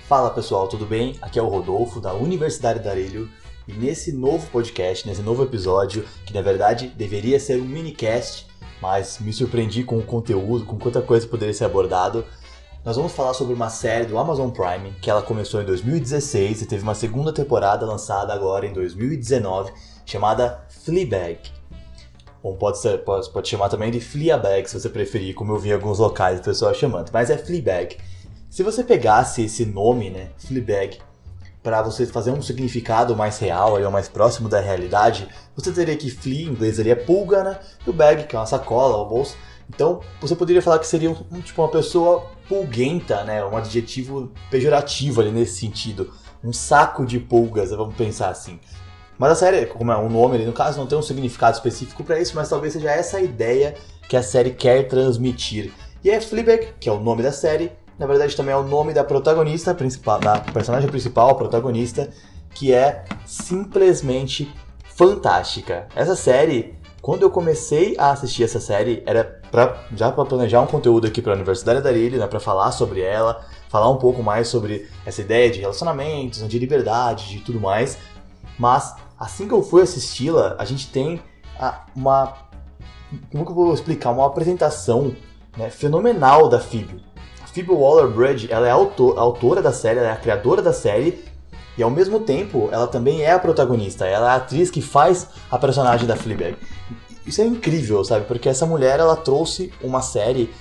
Fala pessoal, tudo bem? Aqui é o Rodolfo da Universidade Darilho e nesse novo podcast, nesse novo episódio, que na verdade deveria ser um minicast, mas me surpreendi com o conteúdo, com quanta coisa poderia ser abordado. Nós vamos falar sobre uma série do Amazon Prime, que ela começou em 2016 e teve uma segunda temporada lançada agora em 2019, chamada Fleabag. Ou pode chamar também de Fleabag, se você preferir, como eu vi em alguns locais o pessoal chamando, mas é Fleabag. Se você pegasse esse nome, né, Fleabag, para você fazer um significado mais real, ou mais próximo da realidade, você teria que flea, em inglês ali é pulga, né, e o bag, que é uma sacola ou bolsa. Então, você poderia falar que seria tipo uma pessoa pulguenta, né, um adjetivo pejorativo ali nesse sentido. Um saco de pulgas, vamos pensar assim. Mas a série, como é um nome ali no caso, não tem um significado específico para isso, mas talvez seja essa a ideia que a série quer transmitir. E é Fleabag, que é o nome da série, na verdade também é o nome da protagonista principal, da personagem principal, a protagonista, que é simplesmente fantástica. Essa série, quando eu comecei a assistir essa série, era já para planejar um conteúdo aqui para a Universidade da Darilho, né, para falar sobre ela, falar um pouco mais sobre essa ideia de relacionamentos, de liberdade, de tudo mais. Mas assim que eu fui assisti-la, a gente tem como que eu vou explicar? Uma apresentação, né, fenomenal da Phoebe. Phoebe Waller-Bridge, ela é a autora da série, ela é a criadora da série e ao mesmo tempo ela também é a protagonista, ela é a atriz que faz a personagem da Fleabag. Isso é incrível, sabe? Porque essa mulher, ela trouxe uma série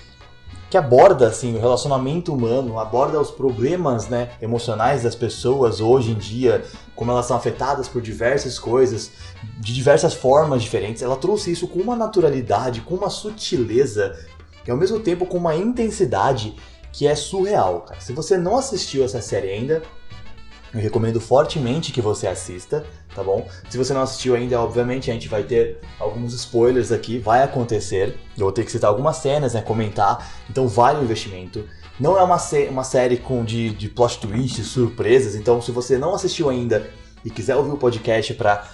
que aborda assim, o relacionamento humano, aborda os problemas, né, emocionais das pessoas hoje em dia, como elas são afetadas por diversas coisas, de diversas formas diferentes. Ela trouxe isso com uma naturalidade, com uma sutileza e ao mesmo tempo com uma intensidade que é surreal, cara. Se você não assistiu essa série ainda, eu recomendo fortemente que você assista, tá bom? Se você não assistiu ainda, obviamente a gente vai ter alguns spoilers aqui, vai acontecer. Eu vou ter que citar algumas cenas, né, comentar, então vale o investimento. Não é uma série de plot twists, surpresas, então se você não assistiu ainda e quiser ouvir o podcast para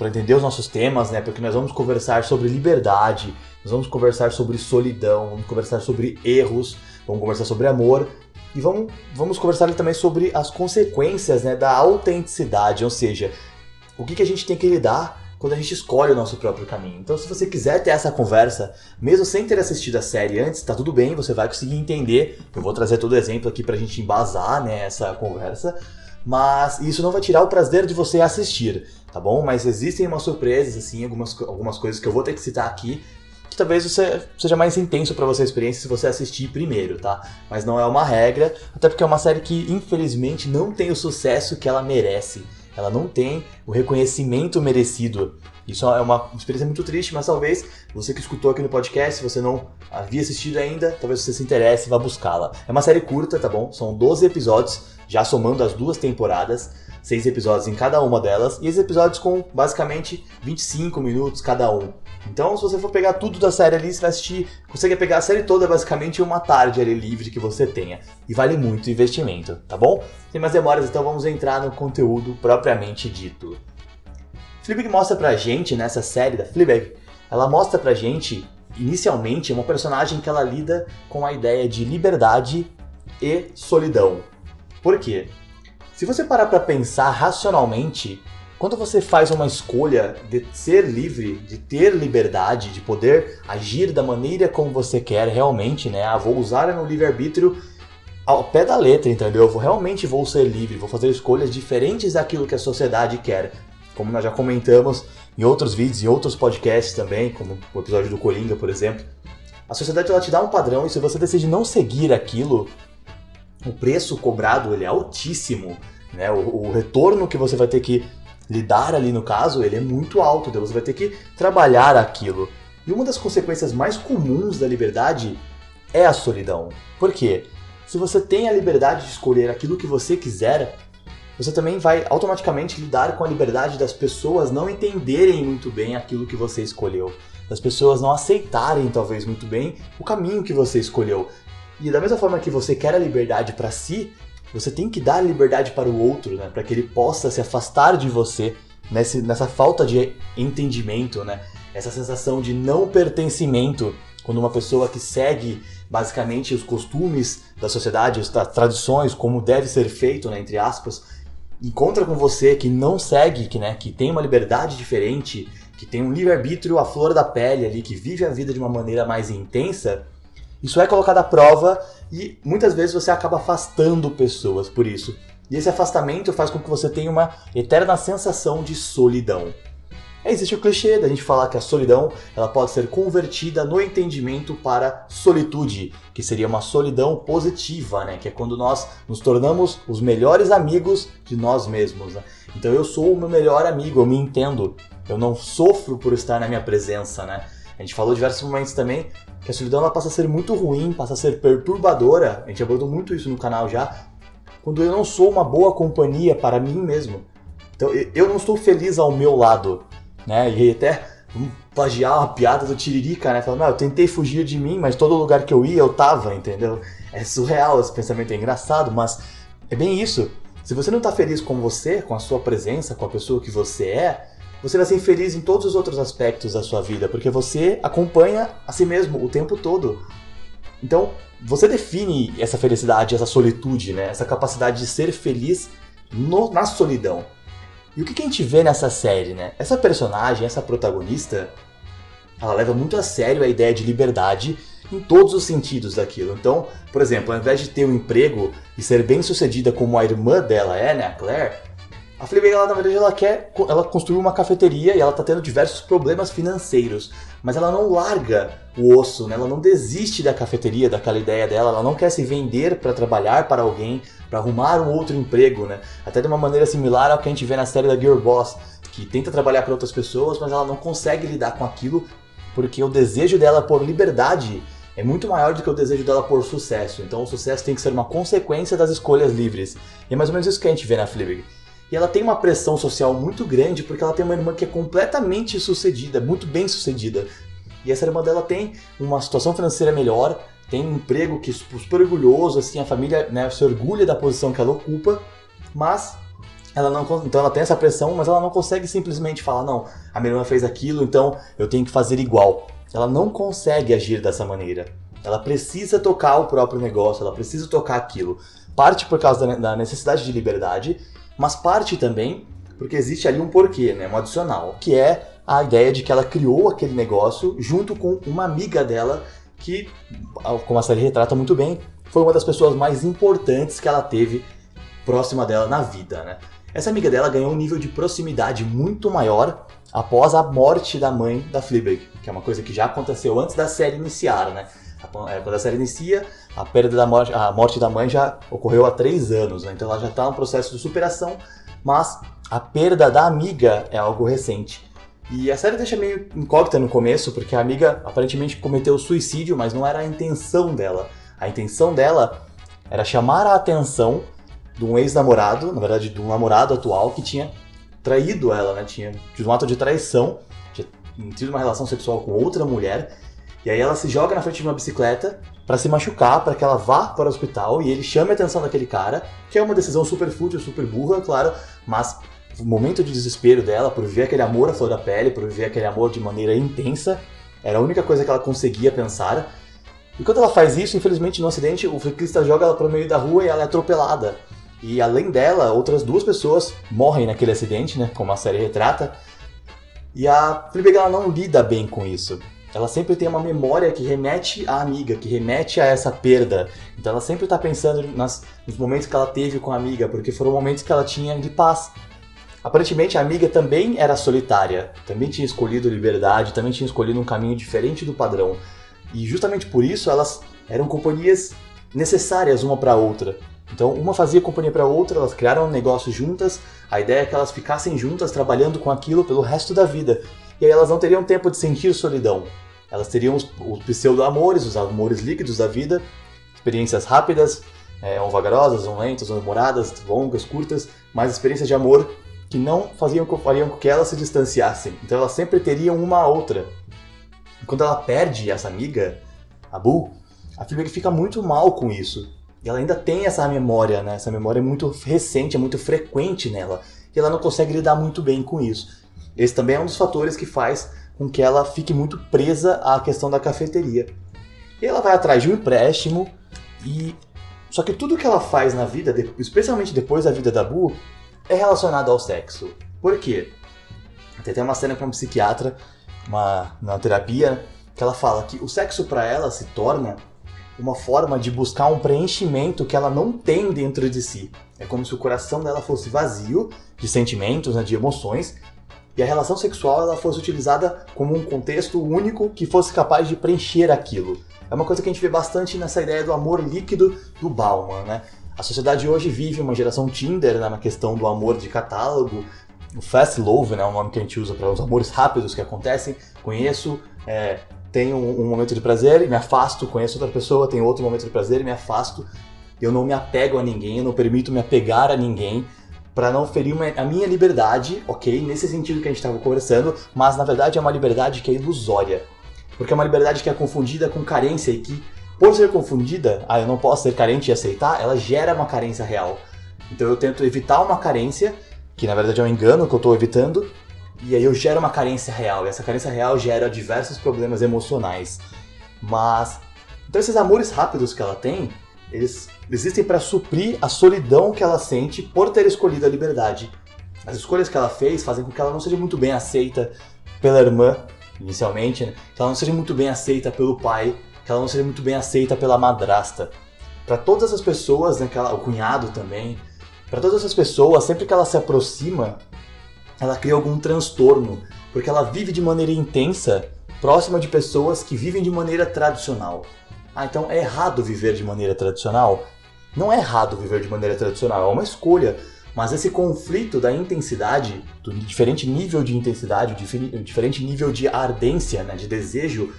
entender os nossos temas, né, porque nós vamos conversar sobre liberdade, nós vamos conversar sobre solidão, vamos conversar sobre erros, vamos conversar sobre amor e vamos conversar também sobre as consequências, né, da autenticidade, ou seja, o que a gente tem que lidar quando a gente escolhe o nosso próprio caminho. Então, se você quiser ter essa conversa, mesmo sem ter assistido a série antes, tá tudo bem, você vai conseguir entender. Eu vou trazer todo o exemplo aqui pra gente embasar, né, essa conversa, mas isso não vai tirar o prazer de você assistir, tá bom? Mas existem umas surpresas, assim, algumas coisas que eu vou ter que citar aqui, que talvez seja mais intenso para você a experiência se você assistir primeiro, tá? Mas não é uma regra, até porque é uma série que infelizmente não tem o sucesso que ela merece. Ela não tem o reconhecimento merecido. Isso é uma experiência muito triste, mas talvez você que escutou aqui no podcast, se você não havia assistido ainda, talvez você se interesse e vá buscá-la. É uma série curta, tá bom? São 12 episódios, já somando as 2 temporadas, 6 episódios em cada uma delas, e esses episódios com basicamente 25 minutos cada um. Então, se você for pegar tudo da série ali, você vai assistir, consegue pegar a série toda basicamente em uma tarde ali livre que você tenha. E vale muito o investimento, tá bom? Sem mais demoras, então vamos entrar no conteúdo propriamente dito. Fleabag mostra pra gente, nessa série da Fleabag, ela mostra pra gente, inicialmente, uma personagem que ela lida com a ideia de liberdade e solidão. Por quê? Se você parar pra pensar racionalmente, quando você faz uma escolha de ser livre, de ter liberdade, de poder agir da maneira como você quer realmente, né? Vou usar no livre-arbítrio ao pé da letra, entendeu? Eu realmente vou ser livre, vou fazer escolhas diferentes daquilo que a sociedade quer. Como nós já comentamos em outros vídeos, em outros podcasts também, como o episódio do Coringa, por exemplo. A sociedade ela te dá um padrão e se você decide não seguir aquilo, o preço cobrado ele é altíssimo, né? O retorno que você vai ter que lidar ali no caso, ele é muito alto, então você vai ter que trabalhar aquilo. E uma das consequências mais comuns da liberdade é a solidão. Por quê? Se você tem a liberdade de escolher aquilo que você quiser, você também vai automaticamente lidar com a liberdade das pessoas não entenderem muito bem aquilo que você escolheu. Das pessoas não aceitarem talvez muito bem o caminho que você escolheu. E da mesma forma que você quer a liberdade para si, você tem que dar liberdade para o outro, né? Para que ele possa se afastar de você nessa falta de entendimento, né? Essa sensação de não pertencimento quando uma pessoa que segue basicamente os costumes da sociedade, as tradições, como deve ser feito, né, entre aspas, encontra com você que não segue, que tem uma liberdade diferente, que tem um livre-arbítrio à flor da pele ali, que vive a vida de uma maneira mais intensa, isso é colocado à prova e muitas vezes você acaba afastando pessoas por isso. E esse afastamento faz com que você tenha uma eterna sensação de solidão. Existe o clichê da gente falar que a solidão ela pode ser convertida no entendimento para solitude, que seria uma solidão positiva, né? Que é quando nós nos tornamos os melhores amigos de nós mesmos. Né? Então eu sou o meu melhor amigo, eu me entendo, eu não sofro por estar na minha presença. Né? A gente falou em diversos momentos também que a solidão ela passa a ser muito ruim, passa a ser perturbadora, a gente abordou muito isso no canal já, quando eu não sou uma boa companhia para mim mesmo. Então eu não estou feliz ao meu lado. Né? E até plagiar uma piada do Tiririca, né? Falando, eu tentei fugir de mim, mas todo lugar que eu ia eu tava, entendeu? É surreal, esse pensamento é engraçado, mas é bem isso. Se você não tá feliz com você, com a sua presença, com a pessoa que você vai ser infeliz em todos os outros aspectos da sua vida, porque você acompanha a si mesmo o tempo todo. Então, você define essa felicidade, essa solitude, né? Essa capacidade de ser feliz na solidão. E o que a gente vê nessa série, né? Essa personagem, essa protagonista, ela leva muito a sério a ideia de liberdade em todos os sentidos daquilo. Então, por exemplo, ao invés de ter um emprego e ser bem sucedida como a irmã dela é, né, a Claire, a Fleabag, ela, na verdade, ela construiu uma cafeteria e ela tá tendo diversos problemas financeiros, mas ela não larga o osso, né? Ela não desiste da cafeteria, daquela ideia dela, ela não quer se vender para trabalhar para alguém, para arrumar um outro emprego, né? Até de uma maneira similar ao que a gente vê na série da Girl Boss, que tenta trabalhar para outras pessoas, mas ela não consegue lidar com aquilo porque o desejo dela por liberdade é muito maior do que o desejo dela por sucesso. Então o sucesso tem que ser uma consequência das escolhas livres. E é mais ou menos isso que a gente vê na Fleabag. E ela tem uma pressão social muito grande porque ela tem uma irmã que é completamente sucedida, muito bem sucedida. E essa irmã dela tem uma situação financeira melhor, tem um emprego que é super orgulhoso, assim, a família, né, se orgulha da posição que ela ocupa, mas então ela tem essa pressão, mas ela não consegue simplesmente falar, não, a minha irmã fez aquilo, então eu tenho que fazer igual. Ela não consegue agir dessa maneira. Ela precisa tocar o próprio negócio, ela precisa tocar aquilo. Parte por causa da necessidade de liberdade, mas parte também porque existe ali um porquê, né, um adicional, que é a ideia de que ela criou aquele negócio junto com uma amiga dela que, como a série retrata muito bem, foi uma das pessoas mais importantes que ela teve próxima dela na vida, né? Essa amiga dela ganhou um nível de proximidade muito maior após a morte da mãe da Fleabag, que é uma coisa que já aconteceu antes da série iniciar, né? Quando a série inicia, a morte da mãe já ocorreu há 3 anos, né? Então ela já está no processo de superação, mas a perda da amiga é algo recente. E a série deixa meio incógnita no começo, porque a amiga aparentemente cometeu suicídio, mas não era a intenção dela. A intenção dela era chamar a atenção de um ex-namorado, na verdade de um namorado atual, que tinha traído ela, né? Tinha tido um ato de traição, tinha tido uma relação sexual com outra mulher, e aí ela se joga na frente de uma bicicleta para se machucar, para que ela vá para o hospital e ele chame a atenção daquele cara, que é uma decisão super fútil, super burra, claro, mas o momento de desespero dela, por ver aquele amor à flor da pele, por ver aquele amor de maneira intensa, era a única coisa que ela conseguia pensar. E quando ela faz isso, infelizmente no acidente, o ciclista joga ela para o meio da rua e ela é atropelada. E além dela, outras 2 pessoas morrem naquele acidente, né, como a série retrata. E a Fleabag, ela não lida bem com isso. Ela sempre tem uma memória que remete à amiga, que remete a essa perda. Então ela sempre está pensando nos momentos que ela teve com a amiga, porque foram momentos que ela tinha de paz. Aparentemente a amiga também era solitária, também tinha escolhido liberdade, também tinha escolhido um caminho diferente do padrão. E justamente por isso elas eram companhias necessárias uma para a outra. Então uma fazia companhia para a outra, elas criaram um negócio juntas, a ideia é que elas ficassem juntas trabalhando com aquilo pelo resto da vida. E aí elas não teriam tempo de sentir solidão. Elas teriam os pseudo-amores, os amores líquidos da vida, experiências rápidas, ou vagarosas, ou lentas, ou demoradas, longas, curtas, mas experiências de amor que não fariam com que elas se distanciassem. Então elas sempre teriam uma a outra. E quando ela perde essa amiga, a Boo, a Fleabag fica muito mal com isso. E ela ainda tem essa memória, né? Essa memória é muito recente, é muito frequente nela. E ela não consegue lidar muito bem com isso. Esse também é um dos fatores que faz com que ela fique muito presa à questão da cafeteria. E ela vai atrás de um empréstimo, só que tudo que ela faz na vida, especialmente depois da vida da Boo, é relacionado ao sexo. Por quê? Tem até uma cena com uma psiquiatra, na terapia, que ela fala que o sexo para ela se torna uma forma de buscar um preenchimento que ela não tem dentro de si. É como se o coração dela fosse vazio de sentimentos, né, de emoções, e a relação sexual ela fosse utilizada como um contexto único que fosse capaz de preencher aquilo. É uma coisa que a gente vê bastante nessa ideia do amor líquido do Bauman, né? A sociedade hoje vive uma geração Tinder, né, na questão do amor de catálogo, o fast love, né, é o nome que a gente usa para os amores rápidos que acontecem. Conheço, tenho um momento de prazer e me afasto, conheço outra pessoa, tenho outro momento de prazer e me afasto. Eu não me apego a ninguém, eu não permito me apegar a ninguém para não ferir a minha liberdade, ok? Nesse sentido que a gente estava conversando, mas na verdade é uma liberdade que é ilusória. Porque é uma liberdade que é confundida com carência e que, por ser confundida, eu não posso ser carente e aceitar, ela gera uma carência real. Então eu tento evitar uma carência, que na verdade é um engano que eu estou evitando, e aí eu gero uma carência real, e essa carência real gera diversos problemas emocionais. Então esses amores rápidos que ela tem, eles existem para suprir a solidão que ela sente por ter escolhido a liberdade. As escolhas que ela fez fazem com que ela não seja muito bem aceita pela irmã, inicialmente, né? Que ela não seja muito bem aceita pelo pai, que ela não seja muito bem aceita pela madrasta. Para todas as pessoas, né, o cunhado também, para todas essas pessoas, sempre que ela se aproxima, ela cria algum transtorno, porque ela vive de maneira intensa, próxima de pessoas que vivem de maneira tradicional. Então é errado viver de maneira tradicional? Não é errado viver de maneira tradicional, é uma escolha. Mas esse conflito da intensidade, do diferente nível de intensidade, do diferente nível de ardência, né, de desejo,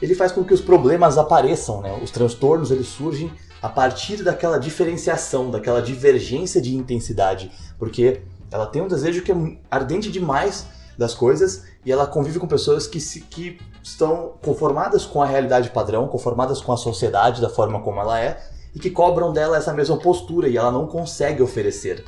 ele faz com que os problemas apareçam, né? Os transtornos eles surgem a partir daquela diferenciação, daquela divergência de intensidade, porque ela tem um desejo que é ardente demais das coisas e ela convive com pessoas que estão conformadas com a realidade padrão, conformadas com a sociedade da forma como ela é e que cobram dela essa mesma postura e ela não consegue oferecer.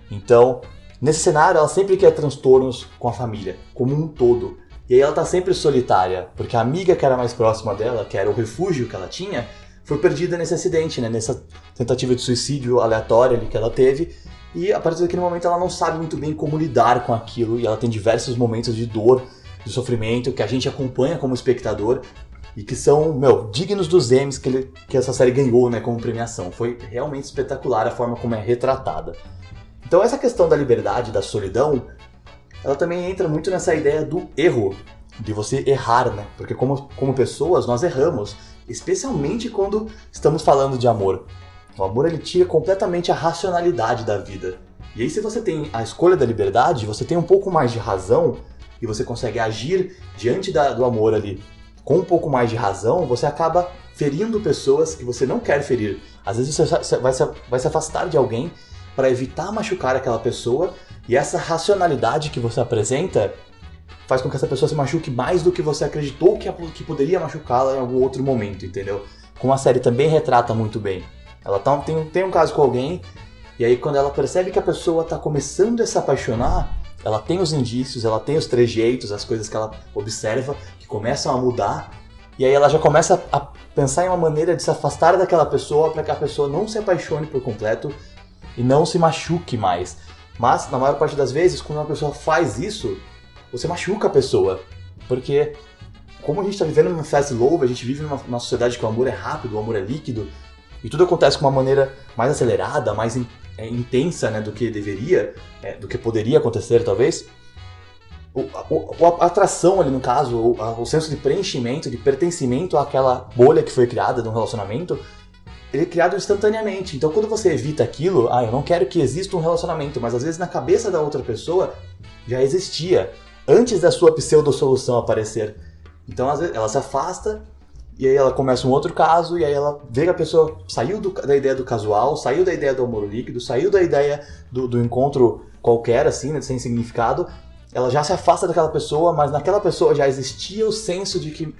Então, nesse cenário, ela sempre quer transtornos com a família, como um todo. E aí ela tá sempre solitária, porque a amiga que era mais próxima dela, que era o refúgio que ela tinha, foi perdida nesse acidente, né? Nessa tentativa de suicídio aleatória ali que ela teve. E a partir daquele momento ela não sabe muito bem como lidar com aquilo, e ela tem diversos momentos de dor, de sofrimento, que a gente acompanha como espectador, e que são, dignos dos Emmys que essa série ganhou, né, como premiação. Foi realmente espetacular a forma como é retratada. Então essa questão da liberdade, da solidão, ela também entra muito nessa ideia do erro, de você errar, né? Porque como pessoas nós erramos, especialmente quando estamos falando de amor. O amor ele tira completamente a racionalidade da vida. E aí se você tem a escolha da liberdade, você tem um pouco mais de razão e você consegue agir diante do amor ali com um pouco mais de razão, você acaba ferindo pessoas que você não quer ferir. Às vezes você vai se afastar de alguém para evitar machucar aquela pessoa, e essa racionalidade que você apresenta faz com que essa pessoa se machuque mais do que você acreditou que poderia machucá-la em algum outro momento, entendeu? Como a série também retrata muito bem. Ela tem um caso com alguém, e aí quando ela percebe que a pessoa está começando a se apaixonar, ela tem os indícios, ela tem os trejeitos, as coisas que ela observa, que começam a mudar, e aí ela já começa a pensar em uma maneira de se afastar daquela pessoa para que a pessoa não se apaixone por completo e não se machuque mais. Mas, na maior parte das vezes, quando uma pessoa faz isso, você machuca a pessoa. Porque, como a gente está vivendo numa fast love, a gente vive numa sociedade que o amor é rápido, o amor é líquido, e tudo acontece de uma maneira mais acelerada, mais intensa, né, do que deveria, do que poderia acontecer, talvez. A atração ali, no caso, o senso de preenchimento, de pertencimento àquela bolha que foi criada num relacionamento, ele é criado instantaneamente. Então quando você evita aquilo, eu não quero que exista um relacionamento, mas às vezes na cabeça da outra pessoa já existia, antes da sua pseudo-solução aparecer. Então às vezes ela se afasta, e aí ela começa um outro caso, e aí ela vê que a pessoa saiu da ideia do casual, saiu da ideia do amor líquido, saiu da ideia do encontro qualquer, assim, né, sem significado. Ela já se afasta daquela pessoa, mas naquela pessoa já existia o senso de que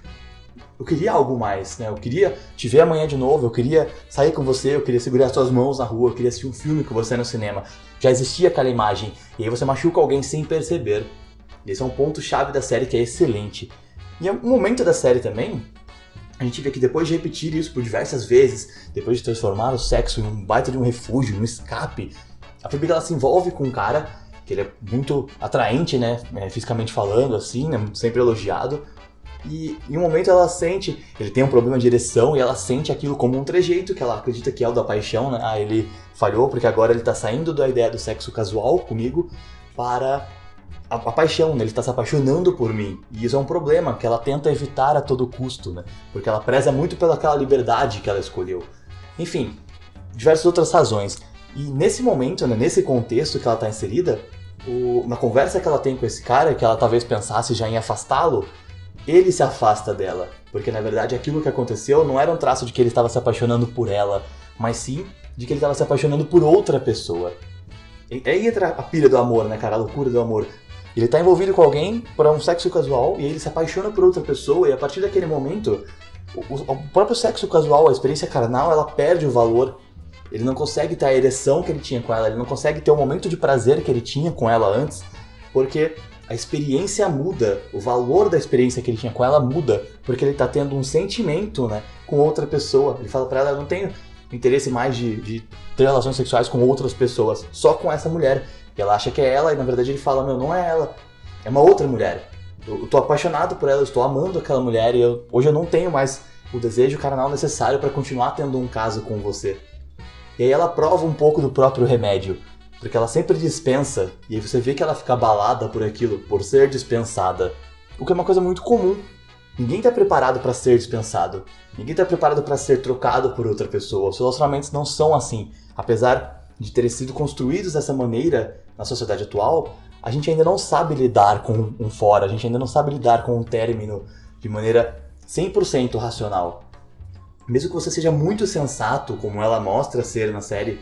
eu queria algo mais, né? Eu queria te ver amanhã de novo, eu queria sair com você, eu queria segurar as suas mãos na rua, eu queria assistir um filme com você no cinema. Já existia aquela imagem, e aí você machuca alguém sem perceber. Esse é um ponto-chave da série que é excelente. E é um momento da série também, a gente vê que depois de repetir isso por diversas vezes, depois de transformar o sexo em um baita de um refúgio, um escape, a Phoebe ela se envolve com um cara que ele é muito atraente, né, fisicamente falando, assim, né, sempre elogiado. E em um momento ela sente, ele tem um problema de ereção e ela sente aquilo como um trejeito que ela acredita que é o da paixão, né? Ah, ele falhou porque agora ele tá saindo da ideia do sexo casual comigo para a paixão, né? Ele tá se apaixonando por mim. E isso é um problema que ela tenta evitar a todo custo, né? Porque ela preza muito pelaquela liberdade que ela escolheu. Enfim, diversas outras razões. E nesse momento, né, nesse contexto que ela tá inserida, na conversa que ela tem com esse cara, que ela talvez pensasse já em afastá-lo, ele se afasta dela, porque na verdade aquilo que aconteceu não era um traço de que ele estava se apaixonando por ela, mas sim de que ele estava se apaixonando por outra pessoa. E aí entra a pilha do amor, né, cara, a loucura do amor. Ele está envolvido com alguém para um sexo casual e ele se apaixona por outra pessoa e a partir daquele momento, o próprio sexo casual, a experiência carnal, ela perde o valor. Ele não consegue ter a ereção que ele tinha com ela, ele não consegue ter o momento de prazer que ele tinha com ela antes, porque a experiência muda, o valor da experiência que ele tinha com ela muda, porque ele tá tendo um sentimento, né, com outra pessoa. Ele fala pra ela, eu não tenho interesse mais de ter relações sexuais com outras pessoas, só com essa mulher. E ela acha que é ela, e na verdade ele fala, meu, não é ela, é uma outra mulher. Eu tô apaixonado por ela, eu estou amando aquela mulher, e hoje eu não tenho mais o desejo carnal necessário para continuar tendo um caso com você. E aí ela prova um pouco do próprio remédio, porque ela sempre dispensa, e aí você vê que ela fica abalada por aquilo, por ser dispensada. O que é uma coisa muito comum. Ninguém está preparado para ser dispensado. Ninguém está preparado para ser trocado por outra pessoa. Os relacionamentos não são assim. Apesar de terem sido construídos dessa maneira na sociedade atual, a gente ainda não sabe lidar com um fora, a gente ainda não sabe lidar com um término de maneira 100% racional. Mesmo que você seja muito sensato, como ela mostra ser na série,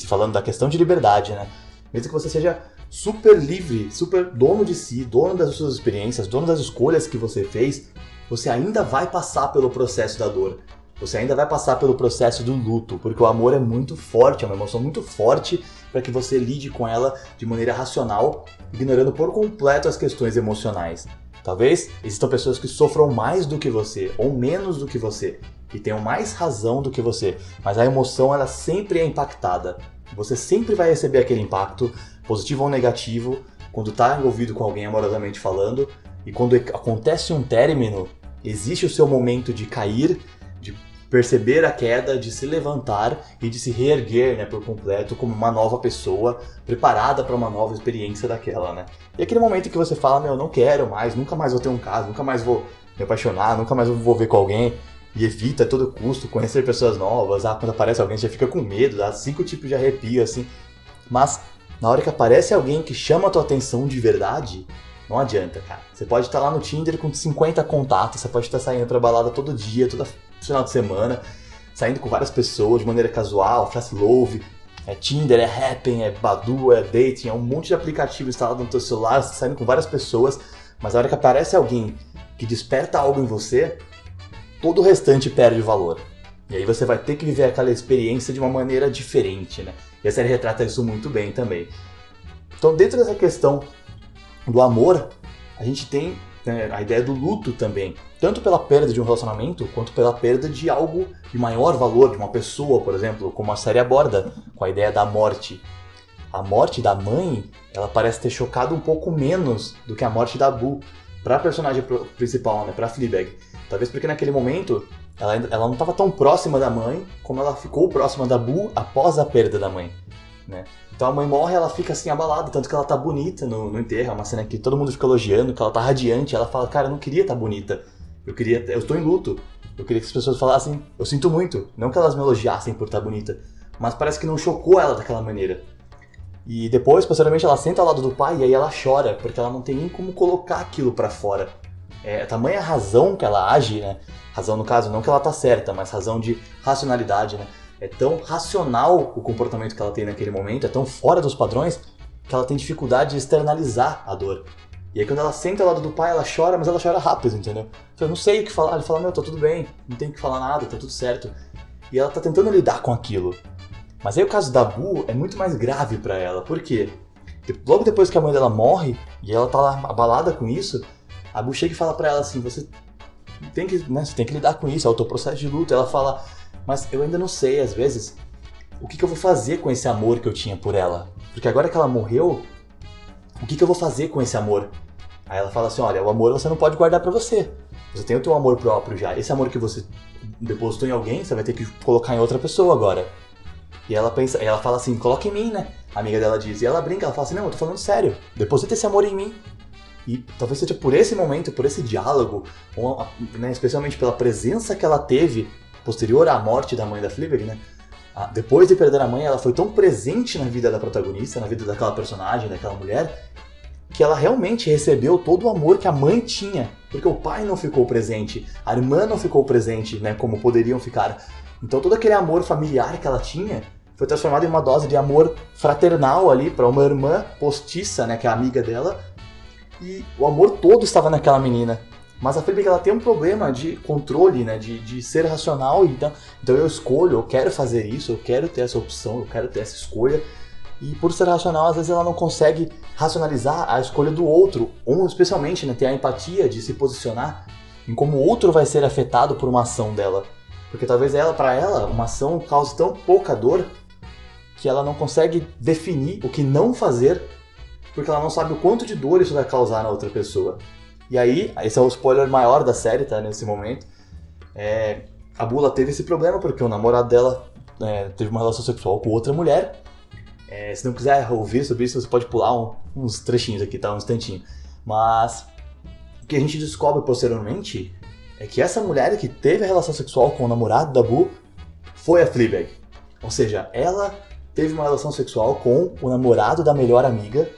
falando da questão de liberdade, né? Mesmo que você seja super livre, super dono de si, dono das suas experiências, dono das escolhas que você fez, você ainda vai passar pelo processo da dor. Você ainda vai passar pelo processo do luto, porque o amor é muito forte, é uma emoção muito forte para que você lide com ela de maneira racional, ignorando por completo as questões emocionais. Talvez existam pessoas que sofram mais do que você, ou menos do que você, que tenham mais razão do que você, mas a emoção ela sempre é impactada. Você sempre vai receber aquele impacto, positivo ou negativo, quando está envolvido com alguém amorosamente falando, e quando acontece um término, existe o seu momento de cair, de perceber a queda, de se levantar e de se reerguer, né, por completo como uma nova pessoa, preparada para uma nova experiência daquela, né? E aquele momento que você fala, meu, não quero mais, nunca mais vou ter um caso, nunca mais vou me apaixonar, nunca mais vou me envolver com alguém, e evita a todo custo conhecer pessoas novas. Quando aparece alguém você já fica com medo, dá 5 tipos de arrepio, assim. Mas na hora que aparece alguém que chama a tua atenção de verdade, não adianta, cara. Você pode estar lá no Tinder com 50 contatos, você pode estar saindo pra balada todo dia, todo final de semana, saindo com várias pessoas de maneira casual, fast love, é Tinder, é Happn, é Badoo, é Dating, é um monte de aplicativo instalado no teu celular, você saindo com várias pessoas, mas na hora que aparece alguém que desperta algo em você, todo o restante perde valor. E aí você vai ter que viver aquela experiência de uma maneira diferente, né? E a série retrata isso muito bem também. Então, dentro dessa questão do amor, a gente tem, né, a ideia do luto também. Tanto pela perda de um relacionamento, quanto pela perda de algo de maior valor, de uma pessoa, por exemplo, como a série aborda, com a ideia da morte. A morte da mãe, ela parece ter chocado um pouco menos do que a morte da Boo, para a personagem principal, né, para Fleabag. Talvez porque naquele momento ela não estava tão próxima da mãe como ela ficou próxima da Boo após a perda da mãe, né? Então a mãe morre, ela fica assim abalada, tanto que ela tá bonita no enterro, é uma cena que todo mundo fica elogiando, que ela tá radiante, ela fala, cara, eu não queria estar bonita, eu estou em luto, eu queria que as pessoas falassem, eu sinto muito, não que elas me elogiassem por estar bonita, mas parece que não chocou ela daquela maneira. E depois, posteriormente, ela senta ao lado do pai e aí ela chora, porque ela não tem nem como colocar aquilo pra fora. É tamanha a razão que ela age, né? Razão no caso, não que ela tá certa, mas razão de racionalidade, né? É tão racional o comportamento que ela tem naquele momento, é tão fora dos padrões, que ela tem dificuldade de externalizar a dor. E aí quando ela senta ao lado do pai, ela chora, mas ela chora rápido, entendeu? Eu não sei o que falar, ele fala, meu, tá tudo bem, não tem o que falar nada, tá tudo certo. E ela tá tentando lidar com aquilo. Mas aí o caso da Boo é muito mais grave pra ela, por quê? Logo depois que a mãe dela morre, e ela tá lá abalada com isso, a Bu chega e fala pra ela assim, você tem que lidar com isso, é o teu processo de luto. Ela fala, mas eu ainda não sei, às vezes, o que eu vou fazer com esse amor que eu tinha por ela. Porque agora que ela morreu, o que eu vou fazer com esse amor? Aí ela fala assim, olha, o amor você não pode guardar pra você. Você tem o teu amor próprio já. Esse amor que você depositou em alguém, você vai ter que colocar em outra pessoa agora. E ela fala assim, coloca em mim, né? A amiga dela diz. E ela brinca, ela fala assim, não, eu tô falando sério. Deposita esse amor em mim. E talvez seja por esse momento, por esse diálogo, né, especialmente pela presença que ela teve posterior à morte da mãe da Fleabag, né? Depois de perder a mãe, ela foi tão presente na vida da protagonista, na vida daquela personagem, daquela mulher, que ela realmente recebeu todo o amor que a mãe tinha. Porque o pai não ficou presente, a irmã não ficou presente, né, como poderiam ficar. Então todo aquele amor familiar que ela tinha foi transformado em uma dose de amor fraternal ali para uma irmã postiça, né, que é a amiga dela. E o amor todo estava naquela menina. Mas a Fleabag, ela tem um problema de controle, né, de ser racional. Então eu escolho, eu quero fazer isso, eu quero ter essa opção, eu quero ter essa escolha. E por ser racional, às vezes ela não consegue racionalizar a escolha do outro. Ou especialmente, né, ter a empatia de se posicionar em como o outro vai ser afetado por uma ação dela. Porque talvez para ela, uma ação cause tão pouca dor que ela não consegue definir o que não fazer, porque ela não sabe o quanto de dor isso vai causar na outra pessoa. E aí, esse é o spoiler maior da série, tá, nesse momento. A Bula teve esse problema porque o namorado dela teve uma relação sexual com outra mulher. Se não quiser ouvir sobre isso, você pode pular uns trechinhos aqui, tá, um instantinho. Mas o que a gente descobre posteriormente é que essa mulher que teve a relação sexual com o namorado da Bu foi a Fleabag. Ou seja, ela teve uma relação sexual com o namorado da melhor amiga,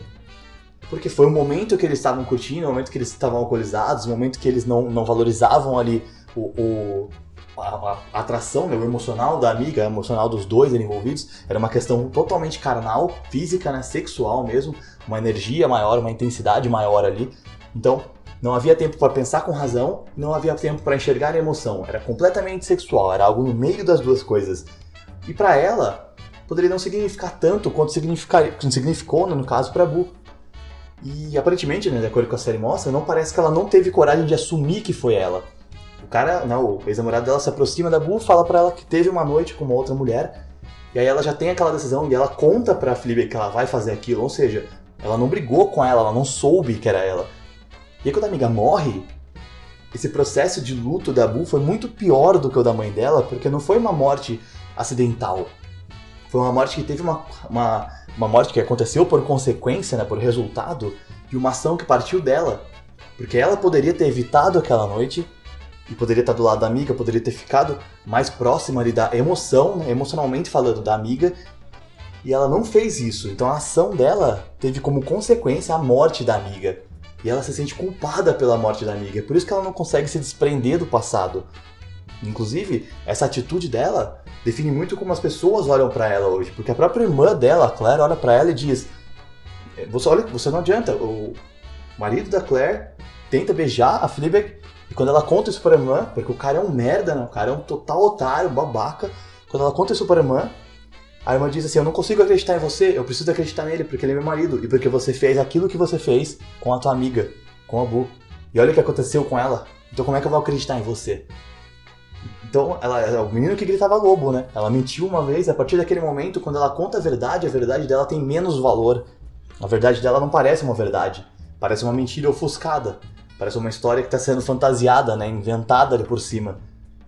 porque foi o momento que eles estavam curtindo, o momento que eles estavam alcoolizados, o momento que eles não valorizavam ali a atração, né, o emocional da amiga, o emocional dos dois envolvidos. Era uma questão totalmente carnal, física, né, sexual mesmo, uma energia maior, uma intensidade maior ali. Então, não havia tempo para pensar com razão, não havia tempo para enxergar a emoção. Era completamente sexual, era algo no meio das duas coisas. E para ela, poderia não significar tanto quanto significou, no caso, para Bu. E aparentemente, né, de acordo com a série mostra, não parece que ela não teve coragem de assumir que foi ela. O cara, né, o ex-namorado dela se aproxima da Bu, fala pra ela que teve uma noite com uma outra mulher, e aí ela já tem aquela decisão e ela conta pra Fleabag que ela vai fazer aquilo, ou seja, ela não brigou com ela não soube que era ela. E aí quando a amiga morre, esse processo de luto da Bu foi muito pior do que o da mãe dela, porque não foi uma morte acidental. Foi uma morte que teve uma morte que aconteceu por consequência, né, por resultado de uma ação que partiu dela. Porque ela poderia ter evitado aquela noite e poderia estar do lado da amiga, poderia ter ficado mais próxima ali da emoção, né, emocionalmente falando, da amiga. E ela não fez isso. Então a ação dela teve como consequência a morte da amiga. E ela se sente culpada pela morte da amiga. Por isso que ela não consegue se desprender do passado. Inclusive, essa atitude dela define muito como as pessoas olham pra ela hoje. Porque a própria irmã dela, a Claire, olha pra ela e diz: você não adianta. O marido da Claire tenta beijar a Fleabag, e quando ela conta isso pra irmã, porque o cara é um merda, né? O cara é um total otário, um babaca. Quando ela conta isso pra irmã, a irmã diz assim: eu não consigo acreditar em você, eu preciso acreditar nele porque ele é meu marido. E porque você fez aquilo que você fez com a tua amiga, com a Bu. E olha o que aconteceu com ela. Então como é que eu vou acreditar em você? Então, ela é o menino que gritava lobo, né? Ela mentiu uma vez, e a partir daquele momento, quando ela conta a verdade dela tem menos valor. A verdade dela não parece uma verdade. Parece uma mentira ofuscada. Parece uma história que está sendo fantasiada, né? Inventada ali por cima.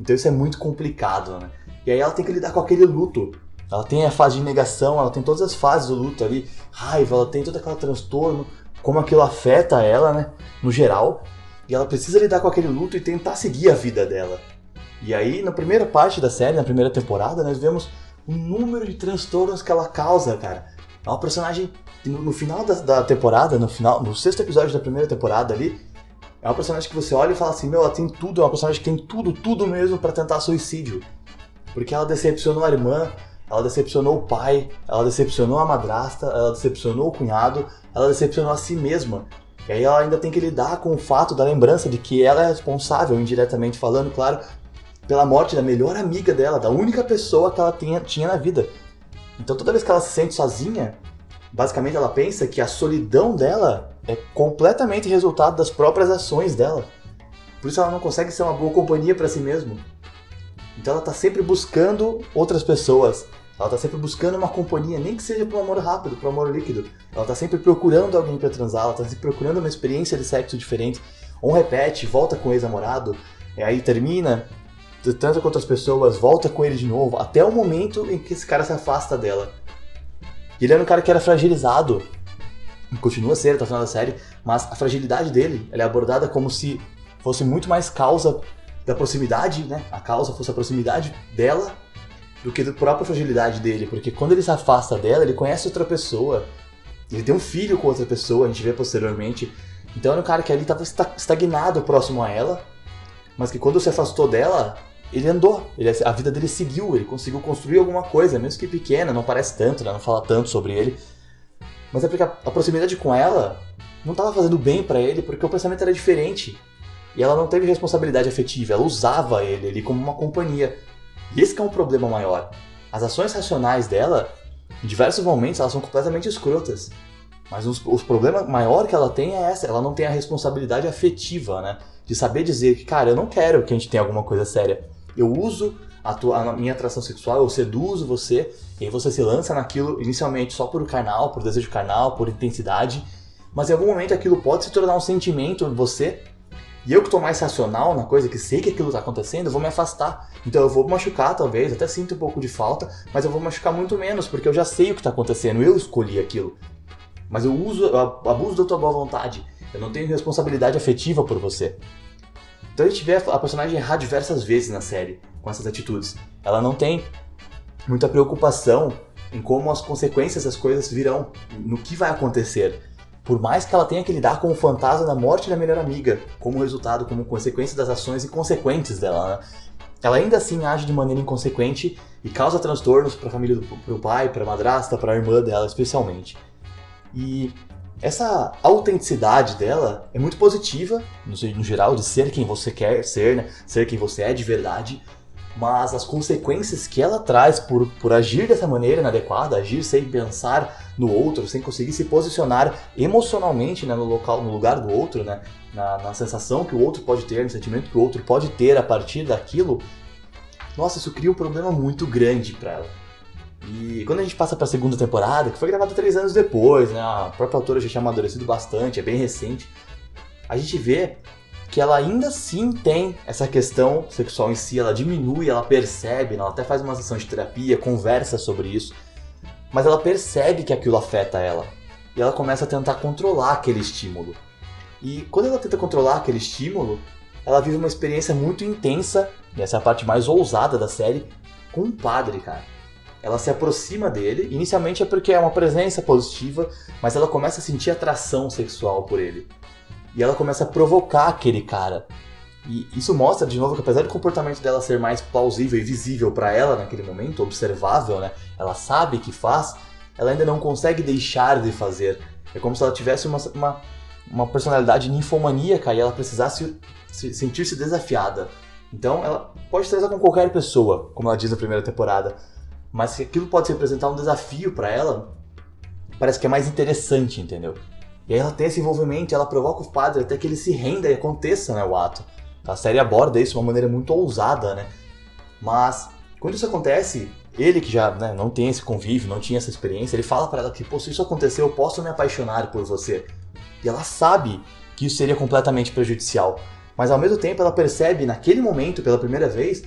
Então isso é muito complicado, né? E aí ela tem que lidar com aquele luto. Ela tem a fase de negação, ela tem todas as fases do luto ali. Raiva, ela tem todo aquele transtorno. Como aquilo afeta ela, né? No geral. E ela precisa lidar com aquele luto e tentar seguir a vida dela. E aí, na primeira parte da série, na primeira temporada, nós vemos o número de transtornos que ela causa, cara. É uma personagem, no final da temporada, no 6º episódio da primeira temporada ali, é uma personagem que você olha e fala assim, ela tem tudo, é uma personagem que tem tudo mesmo pra tentar suicídio. Porque ela decepcionou a irmã, ela decepcionou o pai, ela decepcionou a madrasta, ela decepcionou o cunhado, ela decepcionou a si mesma. E aí ela ainda tem que lidar com o fato da lembrança de que ela é responsável, indiretamente falando, claro, pela morte da melhor amiga dela, da única pessoa que ela tinha na vida. Então toda vez que ela se sente sozinha, Basicamente ela pensa que a solidão dela é completamente resultado das próprias ações dela. Por isso ela não consegue ser uma boa companhia para si mesma. Então ela tá sempre buscando outras pessoas. Ela tá sempre buscando uma companhia, nem que seja pro amor rápido, pro amor líquido. Ela tá sempre procurando alguém pra transar, ela tá sempre procurando uma experiência de sexo diferente. Ou repete, volta com o ex-namorado, e aí termina, transa com outras pessoas, volta com ele de novo, até o momento em que esse cara se afasta dela. E ele era um cara que era fragilizado, continua sendo até o final da série, mas a fragilidade dele, ela é abordada como se fosse muito mais causa da proximidade, né? A causa fosse a proximidade dela do que da própria fragilidade dele, porque quando ele se afasta dela, ele conhece outra pessoa, ele tem um filho com outra pessoa, a gente vê posteriormente. Então era um cara que ali estava estagnado próximo a ela, mas que quando se afastou dela, ele andou, a vida dele seguiu, ele conseguiu construir alguma coisa, mesmo que pequena, não parece tanto, né? Não fala tanto sobre ele, mas é porque a proximidade com ela não estava fazendo bem para ele, porque o pensamento era diferente, e ela não teve responsabilidade afetiva, ela usava ele ali como uma companhia. E esse que é um problema maior. As ações racionais dela, em diversos momentos, elas são completamente escrotas. Mas o problema maior que ela tem é essa, ela não tem a responsabilidade afetiva, né? De saber dizer que, cara, eu não quero que a gente tenha alguma coisa séria. Eu uso a minha atração sexual, eu seduzo você, e aí você se lança naquilo inicialmente só por carnal, por desejo carnal, por intensidade, mas em algum momento aquilo pode se tornar um sentimento em você. E eu que tô mais racional na coisa, que sei que aquilo tá acontecendo, eu vou me afastar. Então eu vou machucar talvez, até sinto um pouco de falta, mas eu vou machucar muito menos, porque eu já sei o que tá acontecendo, eu escolhi aquilo. Mas eu abuso da tua boa vontade, eu não tenho responsabilidade afetiva por você. Então a gente vê a personagem errar diversas vezes na série, com essas atitudes. Ela não tem muita preocupação em como as consequências das coisas virão, no que vai acontecer. Por mais que ela tenha que lidar com o fantasma da morte da melhor amiga, como resultado, como consequência das ações inconsequentes dela, né? Ela ainda assim age de maneira inconsequente e causa transtornos para a família, pro pai, para a madrasta, para a irmã dela especialmente. E essa autenticidade dela é muito positiva, no geral, de ser quem você quer ser, né? Ser quem você é de verdade. Mas as consequências que ela traz por agir dessa maneira inadequada, agir sem pensar no outro, sem conseguir se posicionar emocionalmente, né, no lugar do outro, né, na sensação que o outro pode ter, no sentimento que o outro pode ter a partir daquilo, nossa, isso cria um problema muito grande pra ela. E quando a gente passa pra segunda temporada, que foi gravada 3 anos depois, né, a própria autora já tinha amadurecido bastante, é bem recente, a gente vê que ela ainda assim tem essa questão sexual em si, ela diminui, ela percebe, ela até faz uma sessão de terapia, conversa sobre isso, mas ela percebe que aquilo afeta ela, e ela começa a tentar controlar aquele estímulo. E quando ela tenta controlar aquele estímulo, ela vive uma experiência muito intensa, e essa é a parte mais ousada da série, com um padre, cara. Ela se aproxima dele, inicialmente é porque é uma presença positiva, mas ela começa a sentir atração sexual por ele. E ela começa a provocar aquele cara. E isso mostra, de novo, que apesar do comportamento dela ser mais plausível e visível pra ela naquele momento, observável, né? Ela sabe que faz, ela ainda não consegue deixar de fazer. É como se ela tivesse uma personalidade ninfomaníaca e ela precisasse sentir-se desafiada. Então ela pode transar com qualquer pessoa, como ela diz na primeira temporada, mas se aquilo pode representar um desafio pra ela, parece que é mais interessante, entendeu? E aí ela tem esse envolvimento, ela provoca o padre até que ele se renda e aconteça, né, o ato. A série aborda isso de uma maneira muito ousada, né? Mas quando isso acontece, ele que já, né, não tem esse convívio, não tinha essa experiência, ele fala pra ela que, pô, se isso acontecer, eu posso me apaixonar por você. E ela sabe que isso seria completamente prejudicial. Mas ao mesmo tempo ela percebe, naquele momento, pela primeira vez,